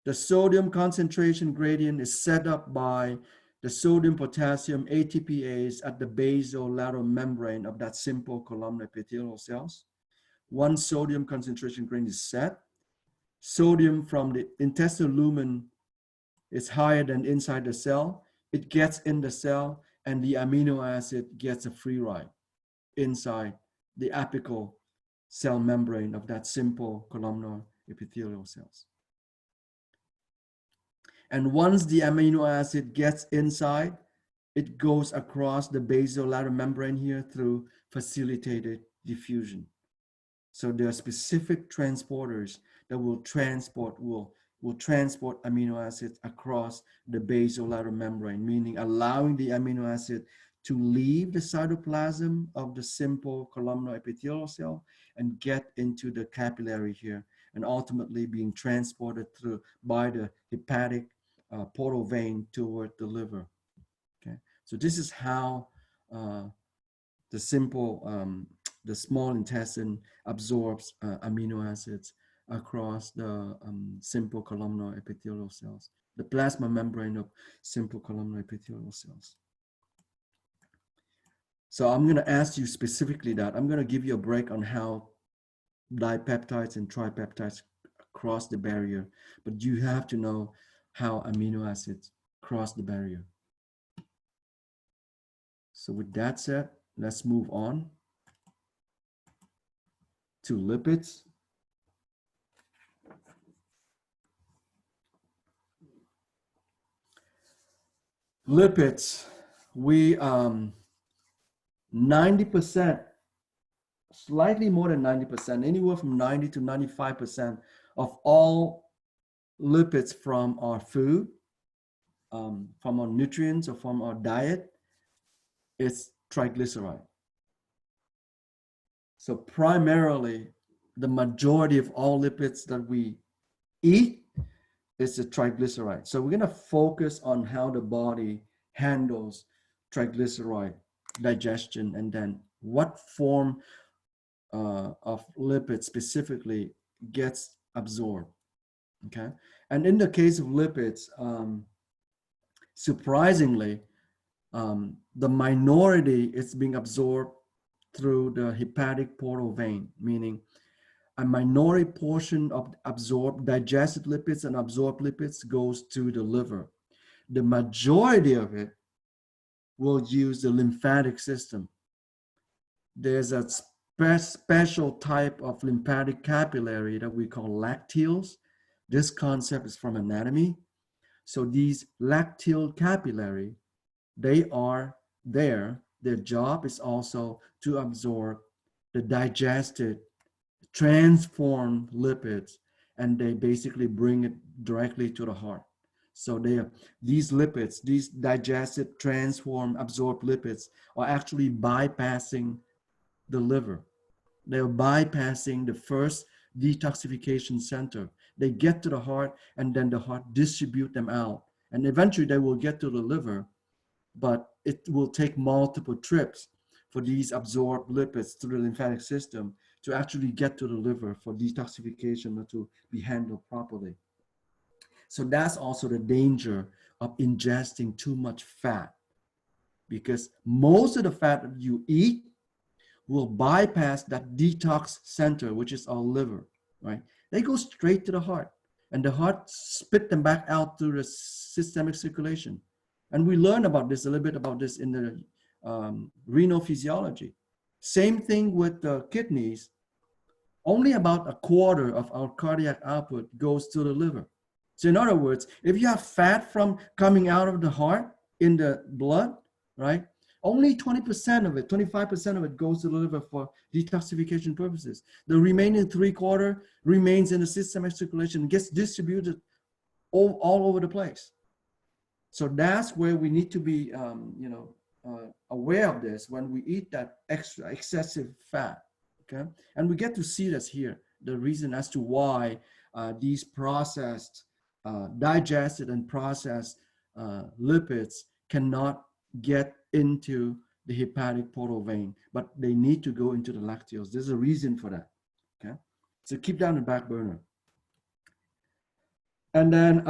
The sodium concentration gradient is set up by the sodium-potassium ATPase at the basolateral membrane of that simple columnar epithelial cells. Once sodium concentration gradient is set, sodium from the intestinal lumen is higher than inside the cell. It gets in the cell, and the amino acid gets a free ride inside the apical cell membrane of that simple columnar epithelial cells. And once the amino acid gets inside, it goes across the basolateral membrane here through facilitated diffusion. So there are specific transporters that will transport amino acids across the basolateral membrane, meaning allowing the amino acid to leave the cytoplasm of the simple columnar epithelial cell and get into the capillary here, and ultimately being transported through by the hepatic portal vein toward the liver. Okay, so this is how the small intestine absorbs amino acids across the simple columnar epithelial cells, the plasma membrane of simple columnar epithelial cells. So I'm going to ask you specifically that. I'm going to give you a break on how dipeptides and tripeptides cross the barrier, but you have to know how amino acids cross the barrier. So with that said, let's move on to lipids. Lipids, we 90%, slightly more than 90%, anywhere from 90 to 95% of all lipids from our food, from our nutrients or from our diet, is triglyceride. So primarily, the majority of all lipids that we eat is the triglyceride. So we're going to focus on how the body handles triglyceride digestion, and then what form of lipid specifically gets absorbed. Okay, and in the case of lipids, surprisingly, the minority is being absorbed through the hepatic portal vein, meaning a minority portion of absorbed digested lipids and absorbed lipids goes to the liver. The majority of it will use the lymphatic system. There's a special type of lymphatic capillary that we call lacteals. This concept is from anatomy. So these lacteal capillary, they are there. Their job is also to absorb the digested, transformed lipids, and they basically bring it directly to the heart. So these lipids, these digested, transformed, absorbed lipids are actually bypassing the liver. They're bypassing the first detoxification center. They get to the heart, and then the heart distribute them out. And eventually they will get to the liver, but it will take multiple trips for these absorbed lipids through the lymphatic system to actually get to the liver for detoxification or to be handled properly. So that's also the danger of ingesting too much fat, because most of the fat that you eat will bypass that detox center, which is our liver, right? They go straight to the heart, and the heart spit them back out through the systemic circulation. And we learned about this, a little bit about this in the renal physiology. Same thing with the kidneys. Only about a quarter of our cardiac output goes to the liver. So in other words, if you have fat from coming out of the heart in the blood, right? Only 20% of it, 25% of it goes to the liver for detoxification purposes. The remaining 3/4 remains in the systemic circulation and gets distributed all over the place. So that's where we need to be, aware of this when we eat that excessive fat. Okay, and we get to see this here, the reason as to why these processed, digested and processed lipids cannot get into the hepatic portal vein, but they need to go into the lacteals. There's a reason for that. Okay, so keep that on the back burner. And then,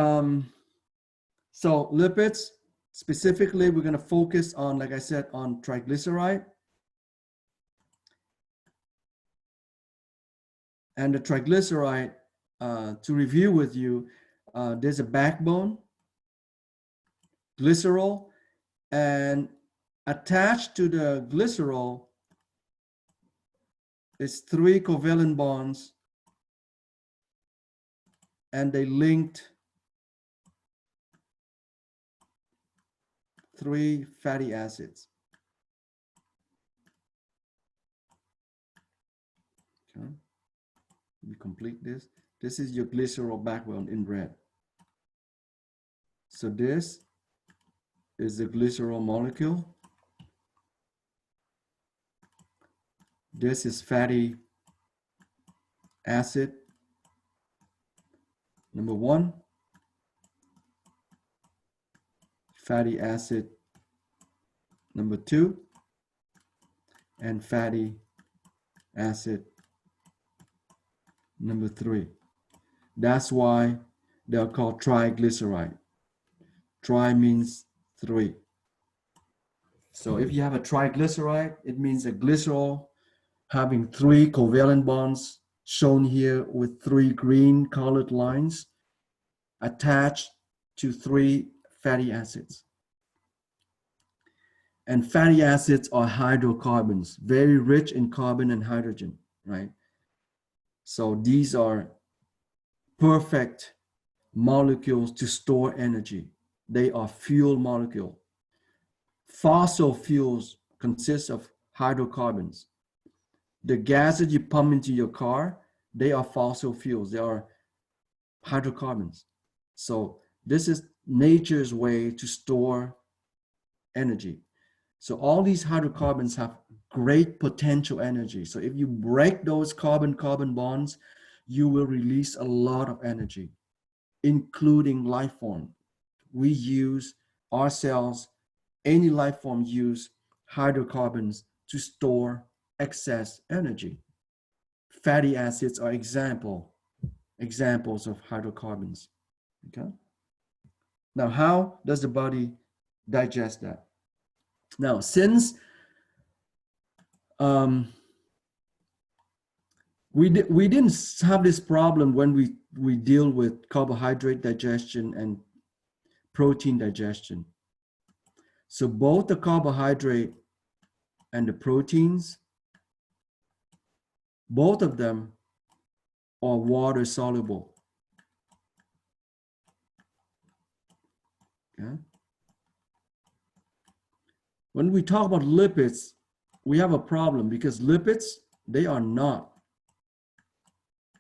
so lipids, specifically, we're going to focus on, like I said, on triglyceride. And the triglyceride, to review with you, there's a backbone, glycerol, and attached to the glycerol is 3 covalent bonds, and they linked 3 fatty acids. Okay. We complete this. This is your glycerol backbone in red. So this is the glycerol molecule. This is fatty acid number 1, fatty acid number 2, and fatty acid number 3. That's why they're called triglyceride. Tri means 3. So if you have a triglyceride, it means a glycerol having 3 covalent bonds shown here with 3 green colored lines attached to 3 fatty acids. And fatty acids are hydrocarbons, very rich in carbon and hydrogen, right? So these are perfect molecules to store energy. They are fuel molecule. Fossil fuels consist of hydrocarbons. The gases you pump into your car, they are fossil fuels. They are hydrocarbons. So this is nature's way to store energy. So all these hydrocarbons have great potential energy. So if you break those carbon-carbon bonds, you will release a lot of energy, including life form. We use, our cells, any life form use hydrocarbons to store excess energy. Fatty acids are examples of hydrocarbons. Okay. Now, how does the body digest that? Now, since we didn't have this problem when we deal with carbohydrate digestion and protein digestion. So both the carbohydrate and the proteins, both of them are water soluble. Okay. When we talk about lipids, we have a problem because lipids, they are not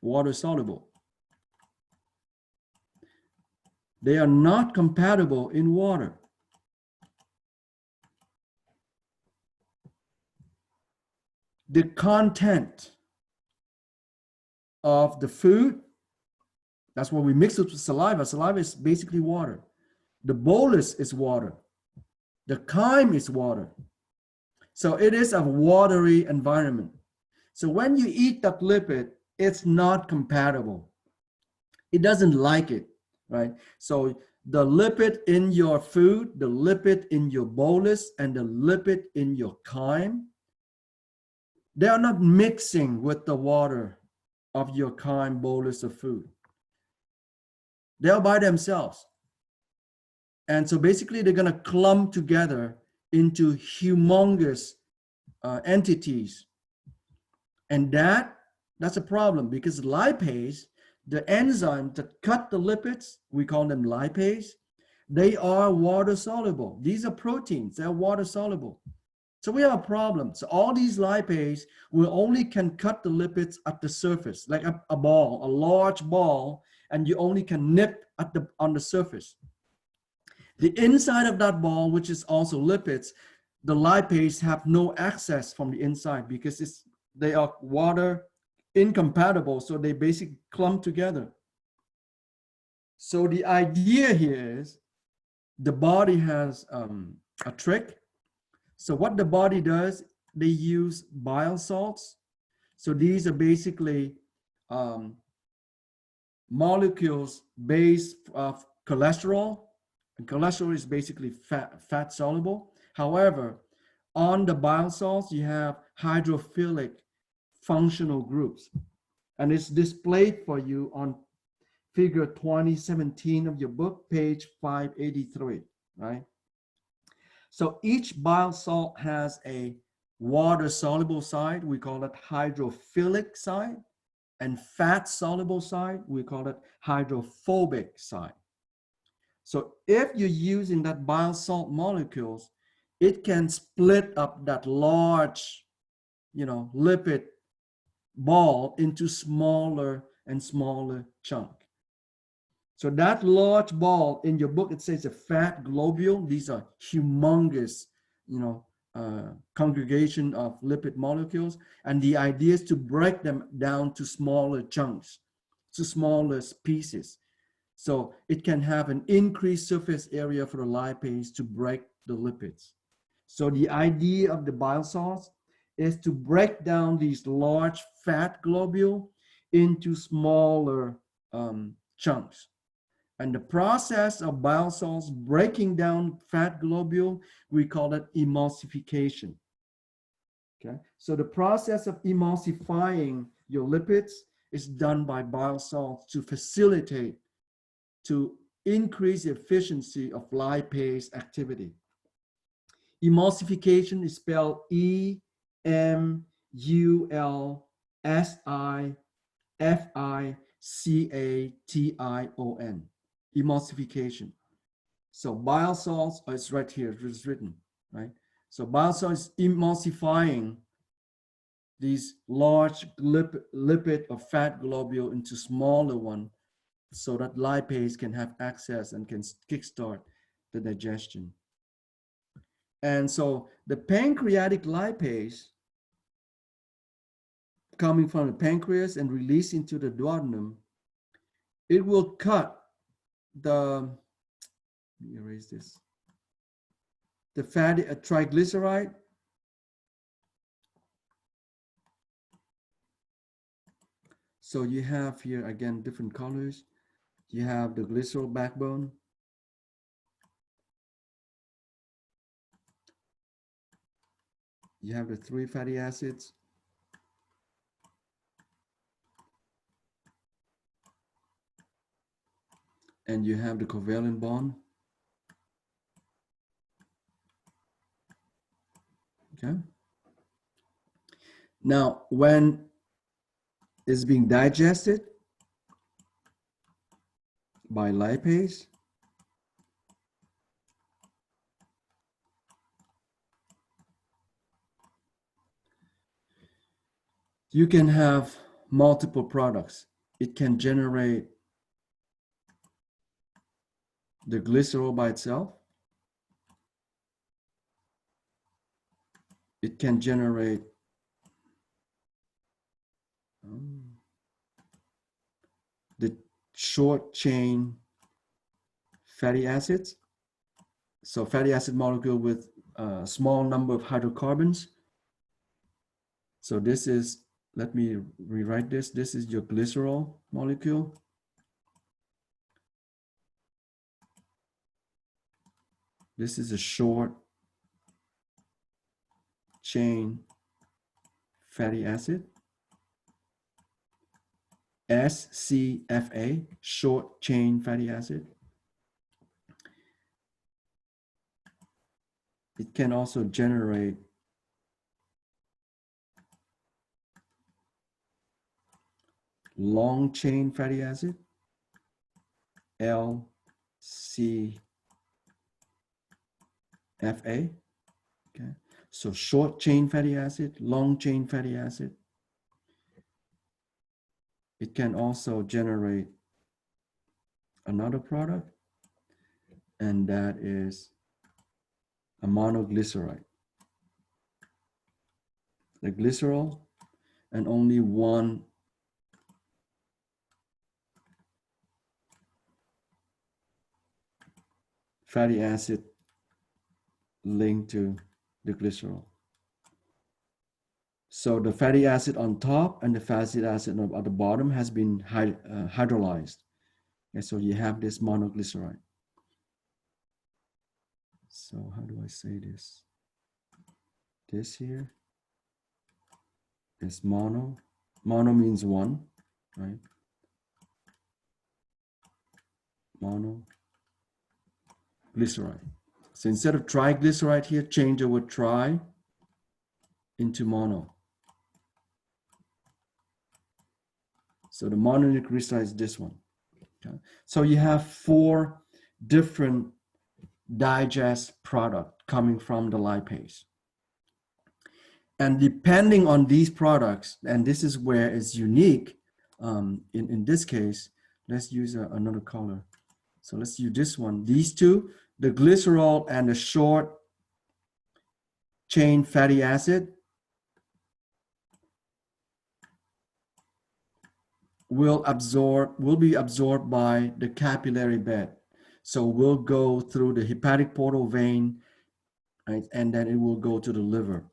water soluble. They are not compatible in water. The content of the food, that's what we mix it with saliva. Saliva is basically water. The bolus is water. The chyme is water. So it is a watery environment. So when you eat that lipid, it's not compatible. It doesn't like it, right? So the lipid in your food, the lipid in your bolus, and the lipid in your chyme, they are not mixing with the water of your chyme bolus of food. They are by themselves. And so basically they're going to clump together into humongous entities. And that's a problem because lipase, the enzyme that cut the lipids, we call them lipase, they are water soluble. These are proteins, they're water soluble. So we have a problem. So all these lipase will only can cut the lipids at the surface, like a ball, a large ball, and you only can nip at on the surface. The inside of that ball, which is also lipids, the lipase have no access from the inside because they are water incompatible, so they basically clump together. So the idea here is the body has a trick. So what the body does, they use bile salts. So these are basically molecules based of cholesterol. And cholesterol is basically fat soluble. However, on the bile salts, you have hydrophilic functional groups. And it's displayed for you on figure 2017 of your book, page 583, right? So each bile salt has a water soluble side, we call it hydrophilic side, and fat soluble side, we call it hydrophobic side. So if you're using that bile salt molecules, it can split up that large, lipid ball into smaller and smaller chunk. So that large ball in your book, it says a fat globule. These are humongous, congregation of lipid molecules. And the idea is to break them down to smaller chunks, to smaller pieces. So it can have an increased surface area for the lipase to break the lipids. So the idea of the bile salts is to break down these large fat globule into smaller chunks. And the process of bile salts breaking down fat globule, we call it emulsification. Okay, so the process of emulsifying your lipids is done by bile salts to facilitate, to increase the efficiency of lipase activity. Emulsification is spelled Emulsification. Emulsification. So bile salts, oh, it's right here, it's written, right? So bile salts is emulsifying these large lipid or fat globule into smaller one so that lipase can have access and can kickstart the digestion. And so the pancreatic lipase coming from the pancreas and released into the duodenum, it will cut the, let me erase this, the fatty triglyceride So you have here, again, different colors. You have the glycerol backbone. You have the 3 fatty acids. And you have the covalent bond. Okay. Now, when it's being digested by lipase, you can have multiple products. It can generate the glycerol by itself. It can generate the short chain fatty acids. So fatty acid molecule with a small number of hydrocarbons. So this is, let me rewrite this. This is your glycerol molecule. This is a short chain fatty acid. SCFA, short chain fatty acid. It can also generate long chain fatty acid, LCFA. Okay, so short chain fatty acid, long chain fatty acid. It can also generate another product, and that is a monoglyceride. The glycerol and only one fatty acid linked to the glycerol. So the fatty acid on top and the fatty acid at the bottom has been hydrolyzed. And so you have this monoglyceride. So how do I say this? This here is mono. Mono means one, right? Monoglyceride. So instead of triglyceride here, change the word tri into mono. So the monoglyceride is this one. Okay. So you have 4 different digest product coming from the lipase. And depending on these products, and this is where it's unique, in this case, let's use another color. So let's use this one. These two, the glycerol and the short chain fatty acid, will be absorbed by the capillary bed. So we'll go through the hepatic portal vein, right, and then it will go to the liver.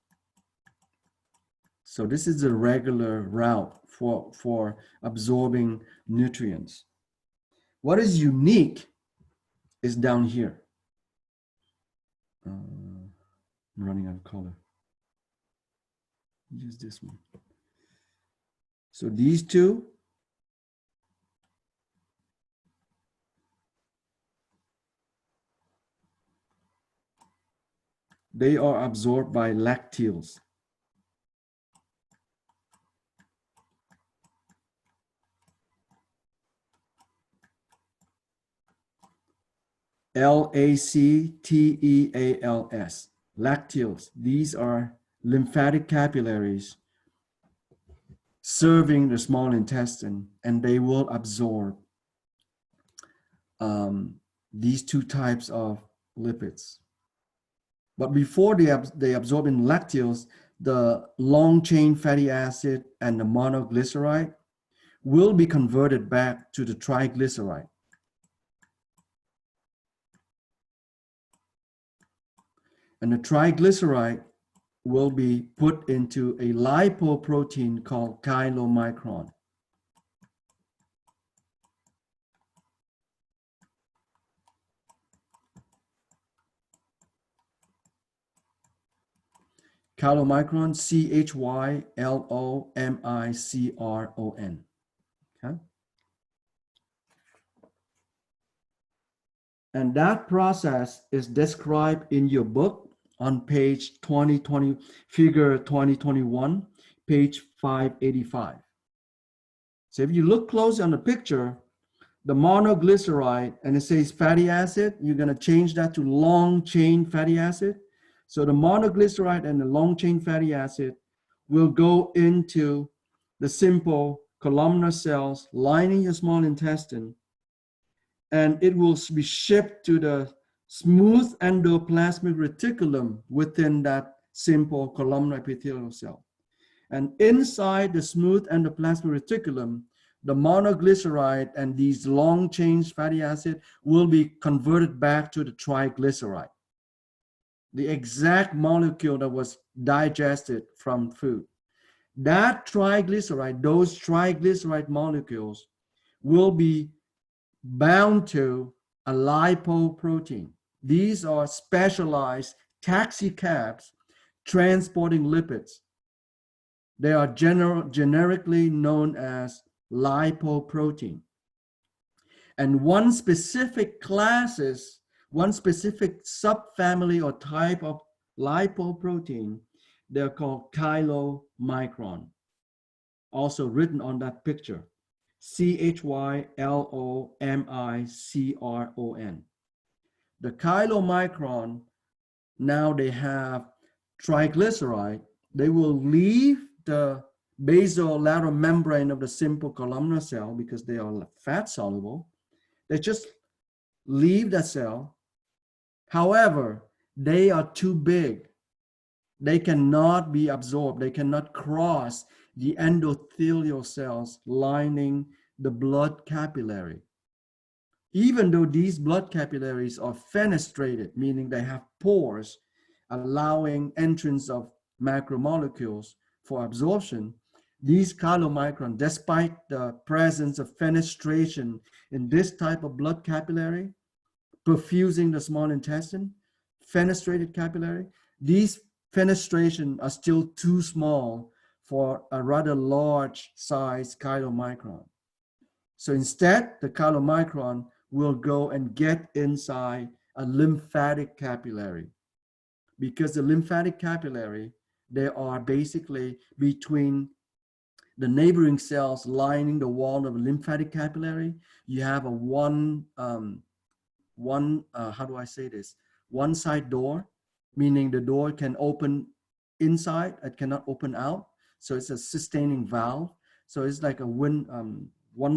So this is the regular route for absorbing nutrients. What is unique is down here. I'm running out of color. Use this one. So these two, they are absorbed by lacteals. Lacteals, lacteals. These are lymphatic capillaries serving the small intestine, and they will absorb these two types of lipids. But before they absorb in lacteals, the long chain fatty acid and the monoglyceride will be converted back to the triglyceride. And the triglyceride will be put into a lipoprotein called chylomicron. Chylomicron, Chylomicron. Okay? And that process is described in your book on page 2020, figure 2021, page 585. So if you look closely on the picture, the monoglyceride, and it says fatty acid, you're going to change that to long chain fatty acid. So the monoglyceride and the long chain fatty acid will go into the simple columnar cells lining your small intestine, and it will be shipped to the smooth endoplasmic reticulum within that simple columnar epithelial cell. And inside the smooth endoplasmic reticulum, the monoglyceride and these long chain fatty acid will be converted back to the triglyceride, the exact molecule that was digested from food. That triglyceride, those triglyceride molecules will be bound to a lipoprotein. These are specialized taxi cabs transporting lipids. They are generically known as lipoprotein. And one specific subfamily or type of lipoprotein, they're called chylomicron, also written on that picture, Chylomicron. The chylomicron, now they have triglyceride. They will leave the basolateral membrane of the simple columnar cell because they are fat soluble. They just leave the cell. However, they are too big. They cannot be absorbed. They cannot cross the endothelial cells lining the blood capillary. Even though these blood capillaries are fenestrated, meaning they have pores allowing entrance of macromolecules for absorption, these chylomicron, despite the presence of fenestration in this type of blood capillary, perfusing the small intestine, fenestrated capillary, these fenestration are still too small for a rather large size chylomicron. So instead, the chylomicron will go and get inside a lymphatic capillary, because the lymphatic capillary, they are basically between the neighboring cells lining the wall of a lymphatic capillary. You have a how do I say this? One side door, meaning the door can open inside, it cannot open out. So it's a sustaining valve. So it's like a one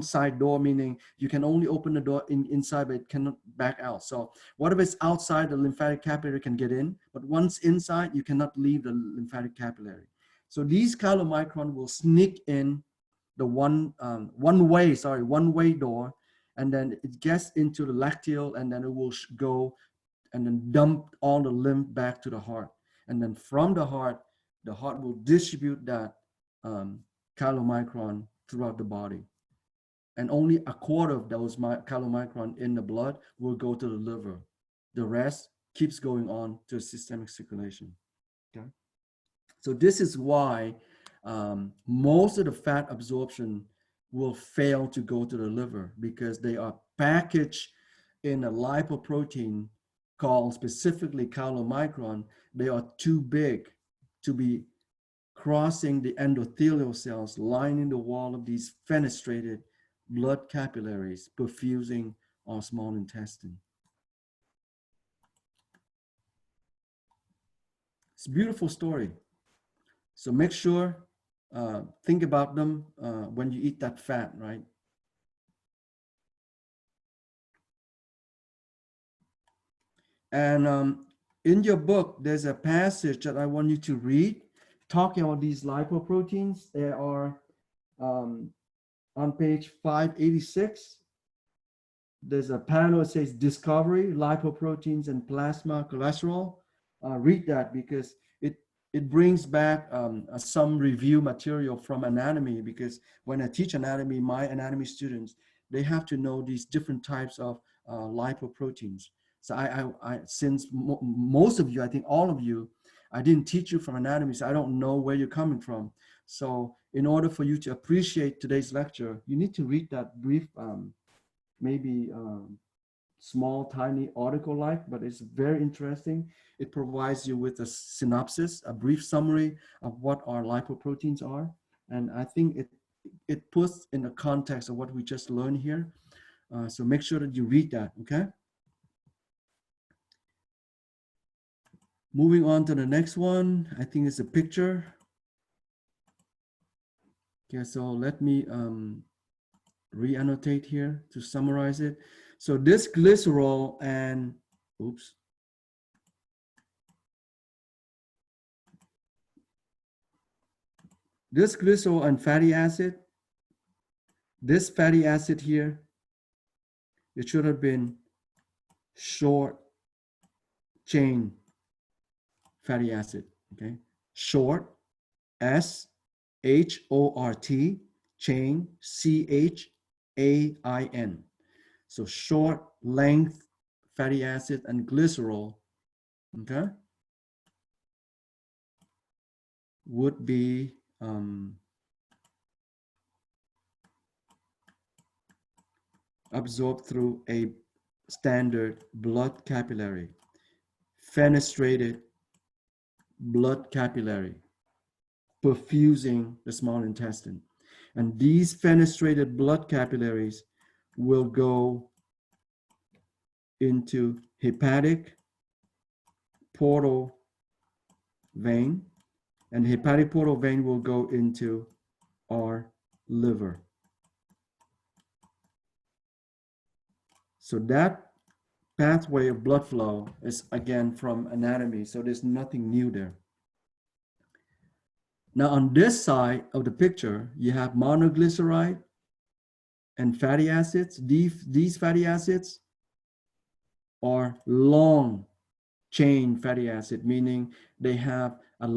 side door, meaning you can only open the door inside, but it cannot back out. So whatever is outside the lymphatic capillary can get in, but once inside, you cannot leave the lymphatic capillary. So these chylomicron will sneak in the one-way door, and then it gets into the lacteal, and then it will go and then dump all the lymph back to the heart. And then from the heart will distribute that chylomicron throughout the body. and only a quarter of those chylomicron in the blood will go to the liver. The rest keeps going on to systemic circulation. Okay, so this is why most of the fat absorption will fail to go to the liver, because they are packaged in a lipoprotein called specifically chylomicron. They are too big to be crossing the endothelial cells lining the wall of these fenestrated blood capillaries perfusing our small intestine. It's a beautiful story. So make sure, think about them when you eat that fat, right? And in your book, there's a passage that I want you to read talking about these lipoproteins. They are on page 586. There's a panel that says Discovery, Lipoproteins and Plasma Cholesterol. Read that, because it brings back some review material from anatomy, because when I teach anatomy, my anatomy students, they have to know these different types of lipoproteins. So since most of you, I think all of you, I didn't teach you from anatomy, so I don't know where you're coming from. So in order for you to appreciate today's lecture, you need to read that brief, maybe small, tiny article like, but it's very interesting. It provides you with a synopsis, a brief summary of what our lipoproteins are. And I think it puts in the context of what we just learned here. So make sure that you read that, okay? Moving on to the next one, I think it's a picture. Okay, so let me re-annotate here to summarize it. So this glycerol and, oops. This glycerol and fatty acid, this fatty acid here, it should have been short chain fatty acid, okay? Short, S-H-O-R-T, chain, C-H-A-I-N. So short length fatty acid and glycerol, okay, would be absorbed through a standard blood capillary, fenestrated blood capillary, perfusing the small intestine. And these fenestrated blood capillaries will go into hepatic portal vein, and the hepatic portal vein will go into our liver. So that pathway of blood flow is again from anatomy, so there's nothing new there. Now on this side of the picture, you have monoglyceride and fatty acids. These fatty acids are long chain fatty acid, meaning they have a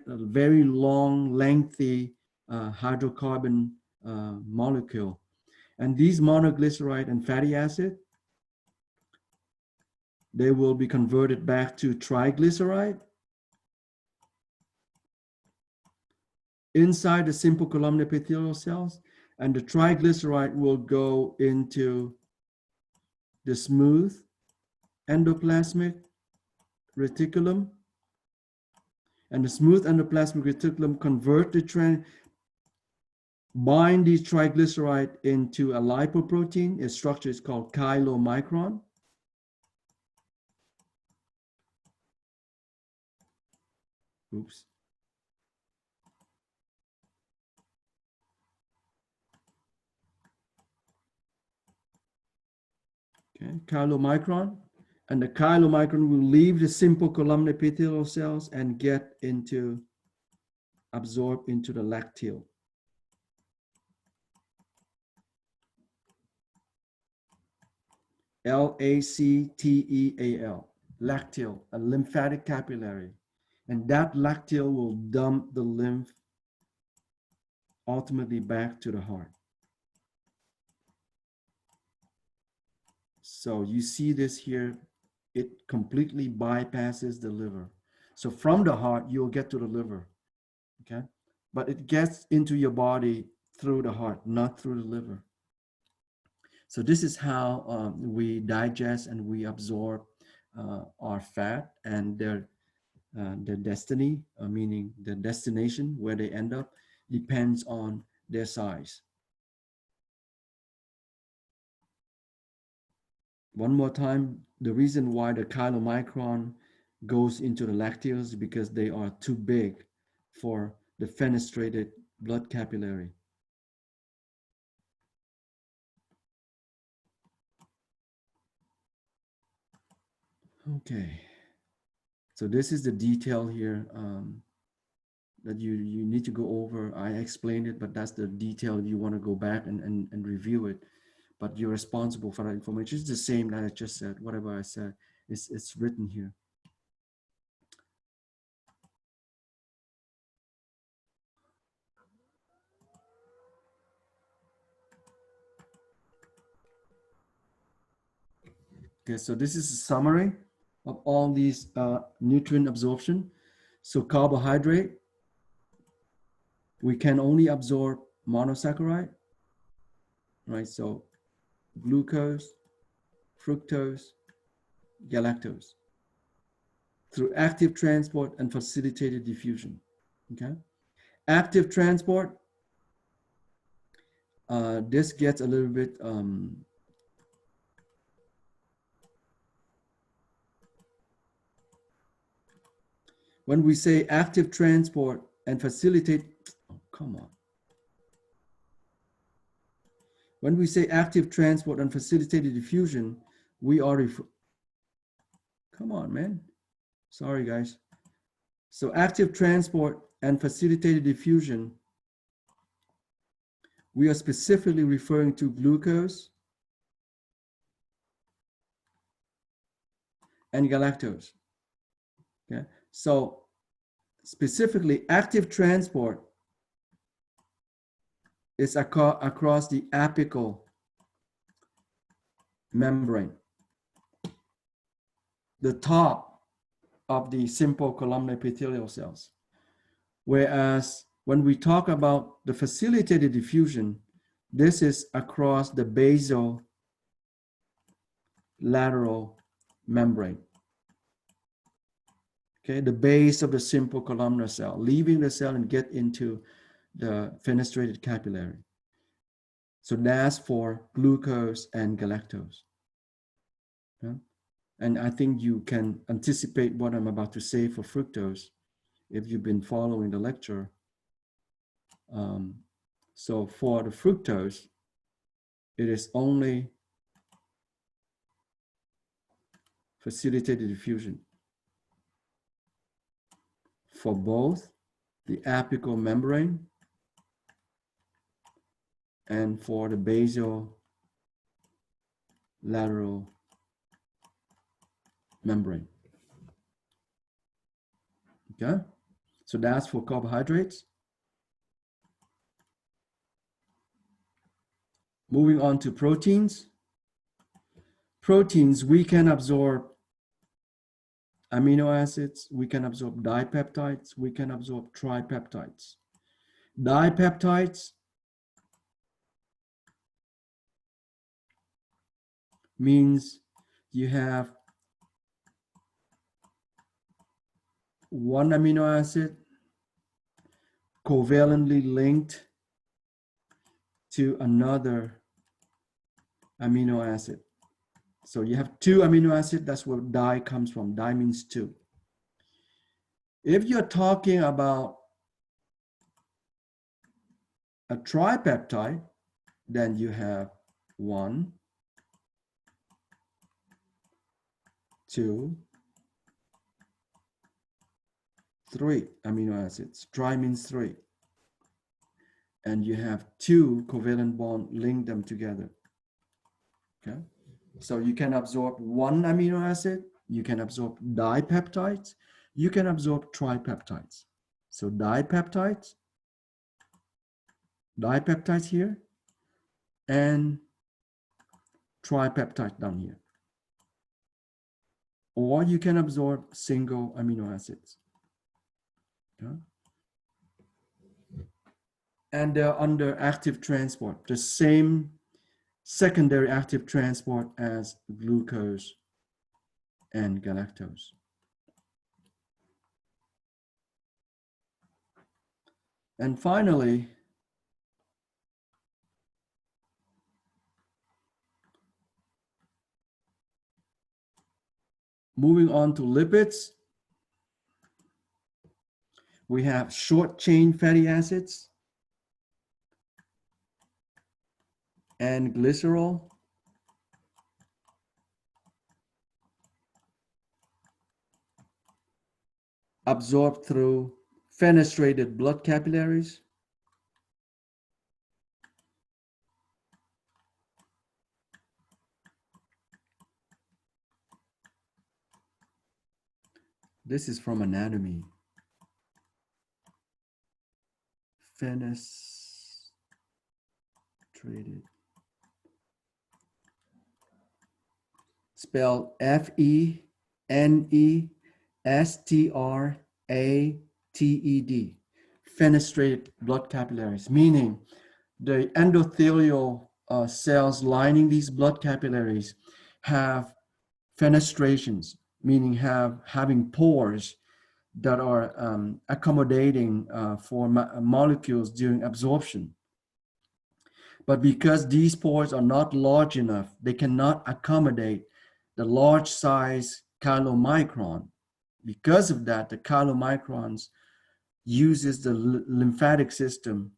very long, lengthy hydrocarbon molecule. And these monoglyceride and fatty acid, they will be converted back to triglyceride inside the simple columnar epithelial cells, and the triglyceride will go into the smooth endoplasmic reticulum, and the smooth endoplasmic reticulum convert the bind these triglyceride into a lipoprotein. Its structure is called chylomicron. Oops. Okay, chylomicron. And the chylomicron will leave the simple columnar epithelial cells and get into, absorb into the lacteal. L-A-C-T-E-A-L, lacteal, a lymphatic capillary. And that lacteal will dump the lymph ultimately back to the heart. So you see this here, it completely bypasses the liver. So from the heart, you'll get to the liver, okay? But it gets into your body through the heart, not through the liver. So this is how we digest and we absorb our fat, and their destiny, meaning the destination where they end up, depends on their size. One more time, the reason why the chylomicron goes into the lacteals is because they are too big for the fenestrated blood capillary. Okay, so this is the detail here that you need to go over. I explained it, but that's the detail you want to go back and review it. But you're responsible for that information. It's the same that I just said. Whatever I said, it's written here. Okay, so this is a summary of all these nutrient absorption. So carbohydrate, we can only absorb monosaccharide, right? So glucose, fructose, galactose through active transport and facilitated diffusion, okay? Active transport, this gets a little bit, when we say active transport and facilitate, oh, come on. When we say active transport and facilitated diffusion, we are, come on, man. Sorry, guys. So active transport and facilitated diffusion, we are specifically referring to glucose and galactose. Okay, so specifically active transport is across the apical membrane, the top of the simple columnar epithelial cells. Whereas when we talk about the facilitated diffusion, this is across the basal lateral membrane. Okay, the base of the simple columnar cell, leaving the cell and get into the fenestrated capillary. So that's for glucose and galactose. Yeah? And I think you can anticipate what I'm about to say for fructose if you've been following the lecture. So for the fructose, it is only facilitated diffusion for both the apical membrane and for the basal lateral membrane. Okay, so that's for carbohydrates. Moving on to proteins. Proteins, we can absorb amino acids, we can absorb dipeptides, we can absorb tripeptides. Dipeptides means you have one amino acid covalently linked to another amino acid. So you have two amino acids, that's where di comes from. Di means two. If you're talking about a tripeptide, then you have 1, 2, 3 amino acids. Tri means 3. And you have 2 covalent bond, link them together. Okay? So you can absorb 1 amino acid, you can absorb dipeptides, you can absorb tripeptides. So dipeptides here, and tripeptide down here. or you can absorb single amino acids. Okay? And they're under active transport, the same secondary active transport as glucose and galactose. And finally, moving on to lipids, we have short chain fatty acids and glycerol, absorbed through fenestrated blood capillaries. This is from anatomy. Fenestrated. Spelled Fenestrated. Fenestrated blood capillaries, meaning the endothelial cells lining these blood capillaries have fenestrations, meaning having pores that are accommodating for molecules during absorption. But because these pores are not large enough, they cannot accommodate the large size chylomicron. Because of that, the chylomicrons uses the lymphatic system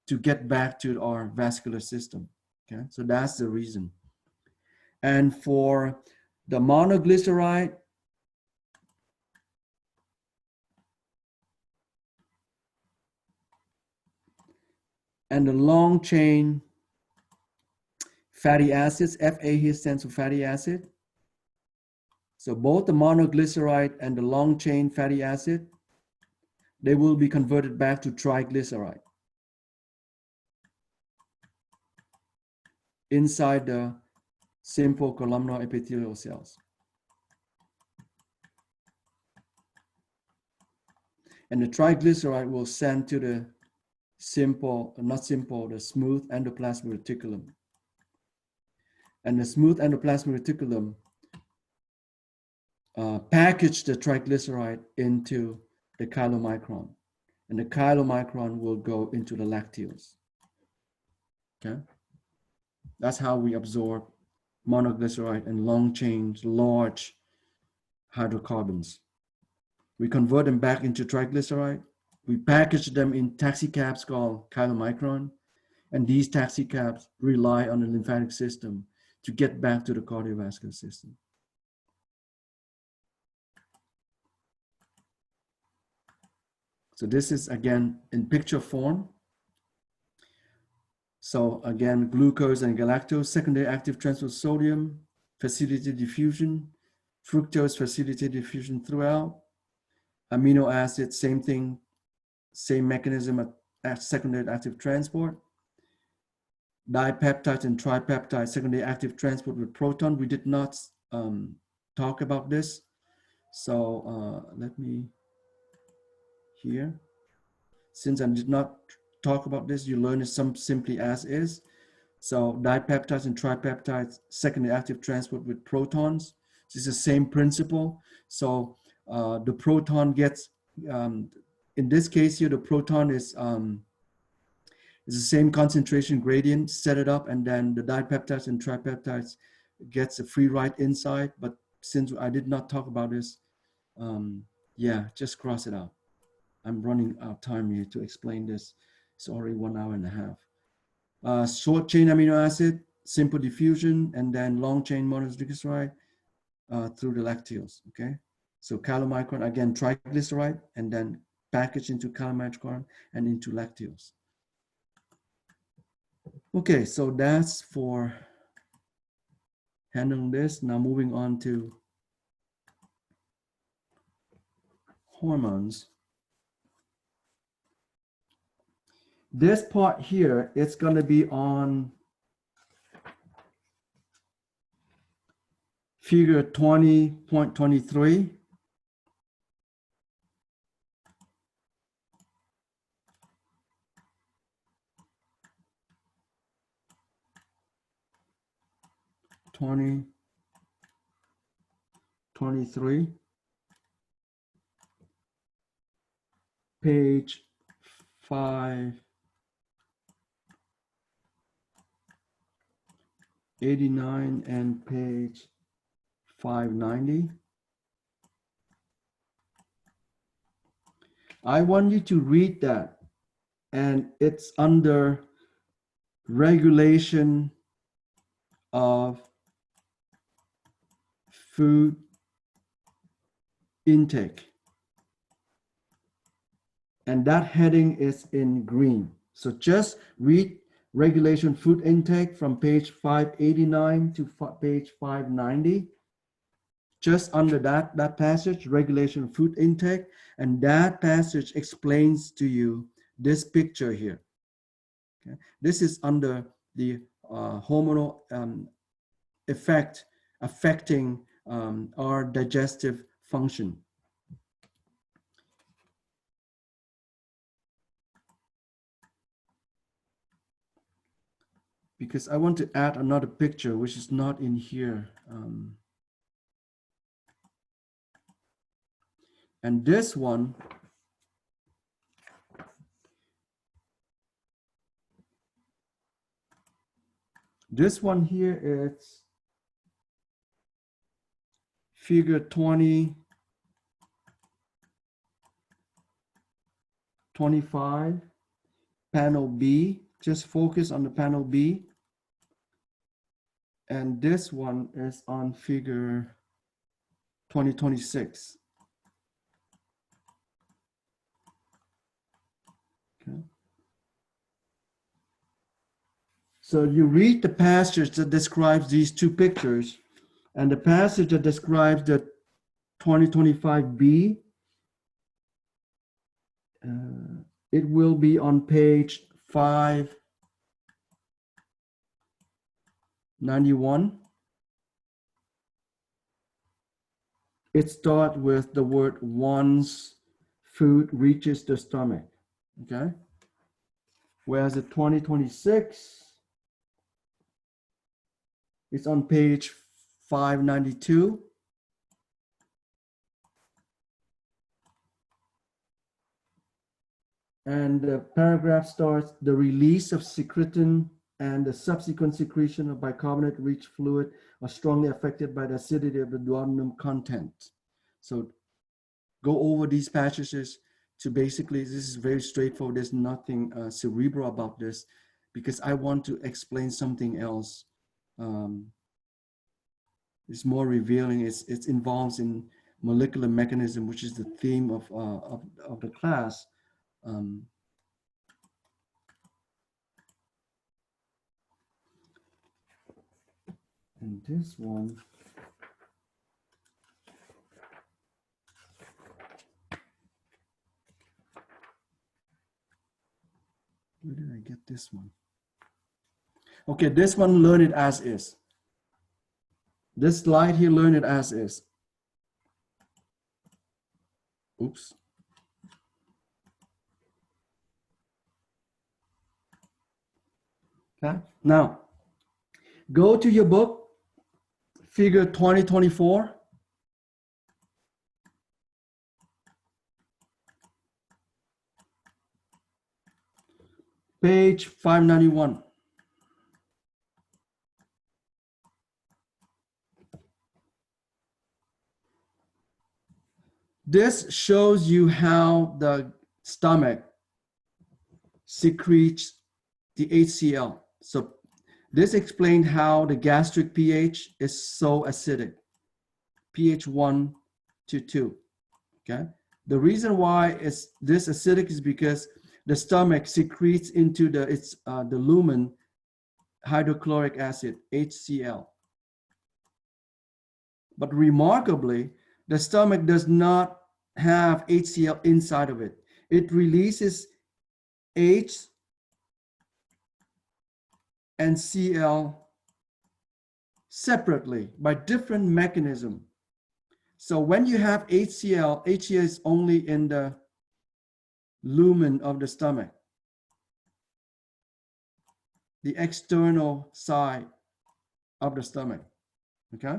to get back to our vascular system. Okay, so that's the reason. And for the monoglyceride, and the long chain fatty acids, FA here stands for fatty acid. So both the monoglyceride and the long chain fatty acid, they will be converted back to triglyceride inside the simple columnar epithelial cells. And the triglyceride will send to the the smooth endoplasmic reticulum. And the smooth endoplasmic reticulum package the triglyceride into the chylomicron. And the chylomicron will go into the lacteals. Okay? That's how we absorb monoglyceride and long chains, large hydrocarbons. We convert them back into triglyceride. We package them in taxicabs called chylomicron. And these taxicabs rely on the lymphatic system to get back to the cardiovascular system. So this is again in picture form. So again, glucose and galactose, secondary active transport of sodium, facilitated diffusion, fructose facilitated diffusion throughout, amino acids, same thing, same mechanism at secondary active transport, dipeptides and tripeptides, secondary active transport with proton. We did not talk about this. So let me here. Since I did not talk about this, you learn it simply as is. So dipeptides and tripeptides, secondary active transport with protons. This is the same principle. So the proton gets, in this case here, the proton is the same concentration gradient, set it up, and then the dipeptides and tripeptides gets a free ride inside. But since I did not talk about this, yeah, just cross it out. I'm running out of time here to explain this. It's already 1 hour and a half. Short chain amino acid, simple diffusion, and then long chain monoglyceride through the lacteals, okay? So chylomicron, again, triglyceride, and then packaged into chylomicron and into lacteals. Okay, so that's for handling this. Now moving on to hormones. This part here, it's going to be on figure 20.23. Twenty 23, page 589 and page 590. I want you to read that, and it's under regulation of food intake. And that heading is in green. So just read regulation food intake from page 589 to page 590. Just under that passage, regulation food intake, and that passage explains to you this picture here. Okay? This is under the hormonal effect affecting our digestive function. Because I want to add another picture which is not in here. And this one here is figure 25, panel B. Just focus on the panel B. And this one is on figure 2026. Okay. So you read the passage that describes these two pictures, and the passage that describes the 2025B, it will be on page 591. It starts with the word once food reaches the stomach, okay? Whereas the 2026 is on page 592. And the paragraph starts, the release of secretin and the subsequent secretion of bicarbonate-rich fluid are strongly affected by the acidity of the duodenum content. So go over these passages to basically, this is very straightforward. There's nothing cerebral about this, because I want to explain something else. It's more revealing. It's involved in molecular mechanism, which is the theme of the class. And this one, where did I get this one? Okay, this one, learn it as is. This slide here, learn it as is. Oops. Okay, now go to your book, figure 2024. Page 591. This shows you how the stomach secretes the HCl. So this explained how the gastric pH is so acidic, pH 1 to 2, okay? The reason why it's this acidic is because the stomach secretes into the lumen hydrochloric acid, HCl. But remarkably, the stomach does not have HCl inside of it. It releases H and Cl separately by different mechanism. So when you have HCl, HCl is only in the lumen of the stomach, the external side of the stomach, okay?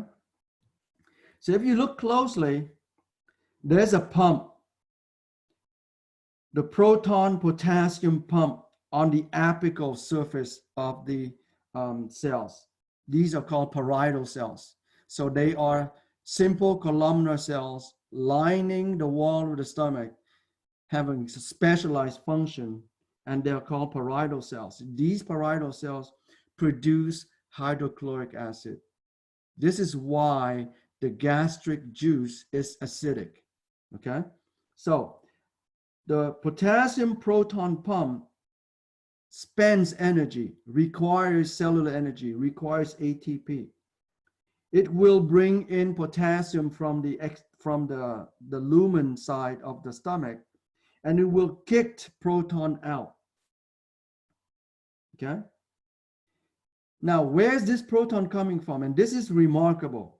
So if you look closely, there's a pump, the proton potassium pump on the apical surface of the cells. These are called parietal cells. So they are simple columnar cells lining the wall of the stomach, having specialized function, and they're called parietal cells. These parietal cells produce hydrochloric acid. This is why the gastric juice is acidic, okay? So the potassium proton pump spends energy, requires cellular energy, requires ATP. It will bring in potassium from the lumen side of the stomach, and it will kick proton out. Okay? Now, where's this proton coming from? And this is remarkable.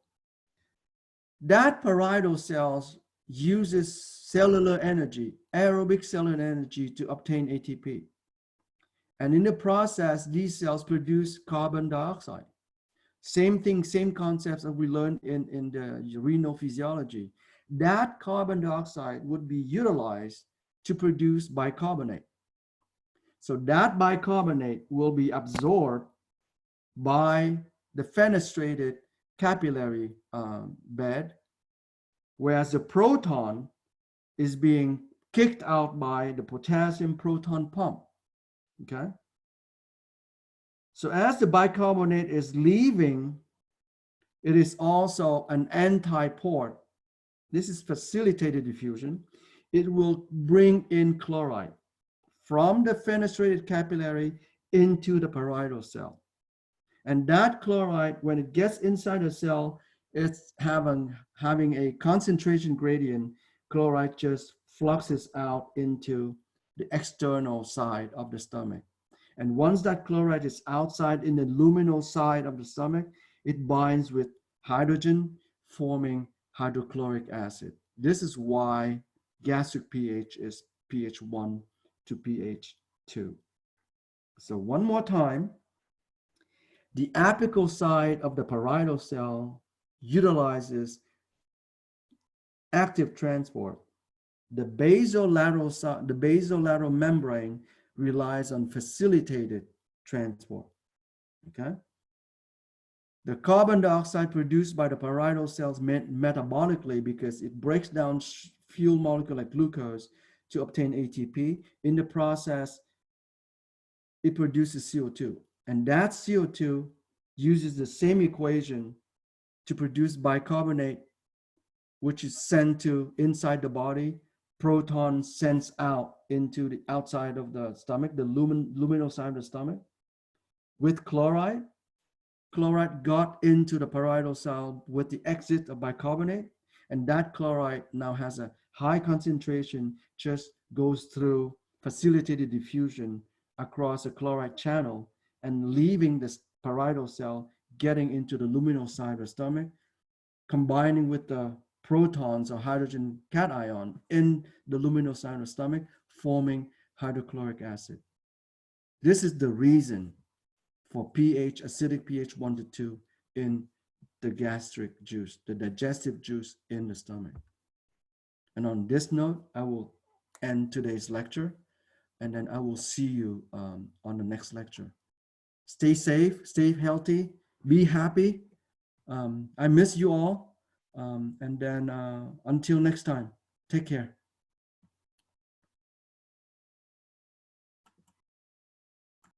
That parietal cells uses cellular energy, aerobic cellular energy, to obtain ATP. And in the process, these cells produce carbon dioxide. Same thing, same concepts that we learned in the renal physiology. That carbon dioxide would be utilized to produce bicarbonate. So that bicarbonate will be absorbed by the fenestrated capillary bed, whereas the proton is being kicked out by the potassium proton pump. Okay? So as the bicarbonate is leaving, it is also an antiport. This is facilitated diffusion. It will bring in chloride from the fenestrated capillary into the parietal cell. And that chloride, when it gets inside the cell, it's having a concentration gradient. Chloride just fluxes out into the external side of the stomach. And once that chloride is outside in the luminal side of the stomach, it binds with hydrogen, forming hydrochloric acid. This is why gastric pH is pH 1 to pH 2. So one more time, the apical side of the parietal cell utilizes active transport. The basolateral membrane relies on facilitated transport. Okay? The carbon dioxide produced by the parietal cells metabolically, because it breaks down fuel molecule like glucose to obtain ATP. In the process, it produces CO2. And that CO2 uses the same equation to produce bicarbonate, which is sent to inside the body. Proton sends out into the outside of the stomach, the luminal side of the stomach. With chloride got into the parietal cell with the exit of bicarbonate, and that chloride now has a high concentration, just goes through facilitated diffusion across a chloride channel and leaving the parietal cell, getting into the luminal side of the stomach, combining with the protons or hydrogen cation in the luminal side of the stomach, forming hydrochloric acid. This is the reason for pH, acidic pH 1 to 2 in the gastric juice, the digestive juice in the stomach. And on this note, I will end today's lecture, and then I will see you on the next lecture. Stay safe, stay healthy, be happy. I miss you all. And then until next time, take care.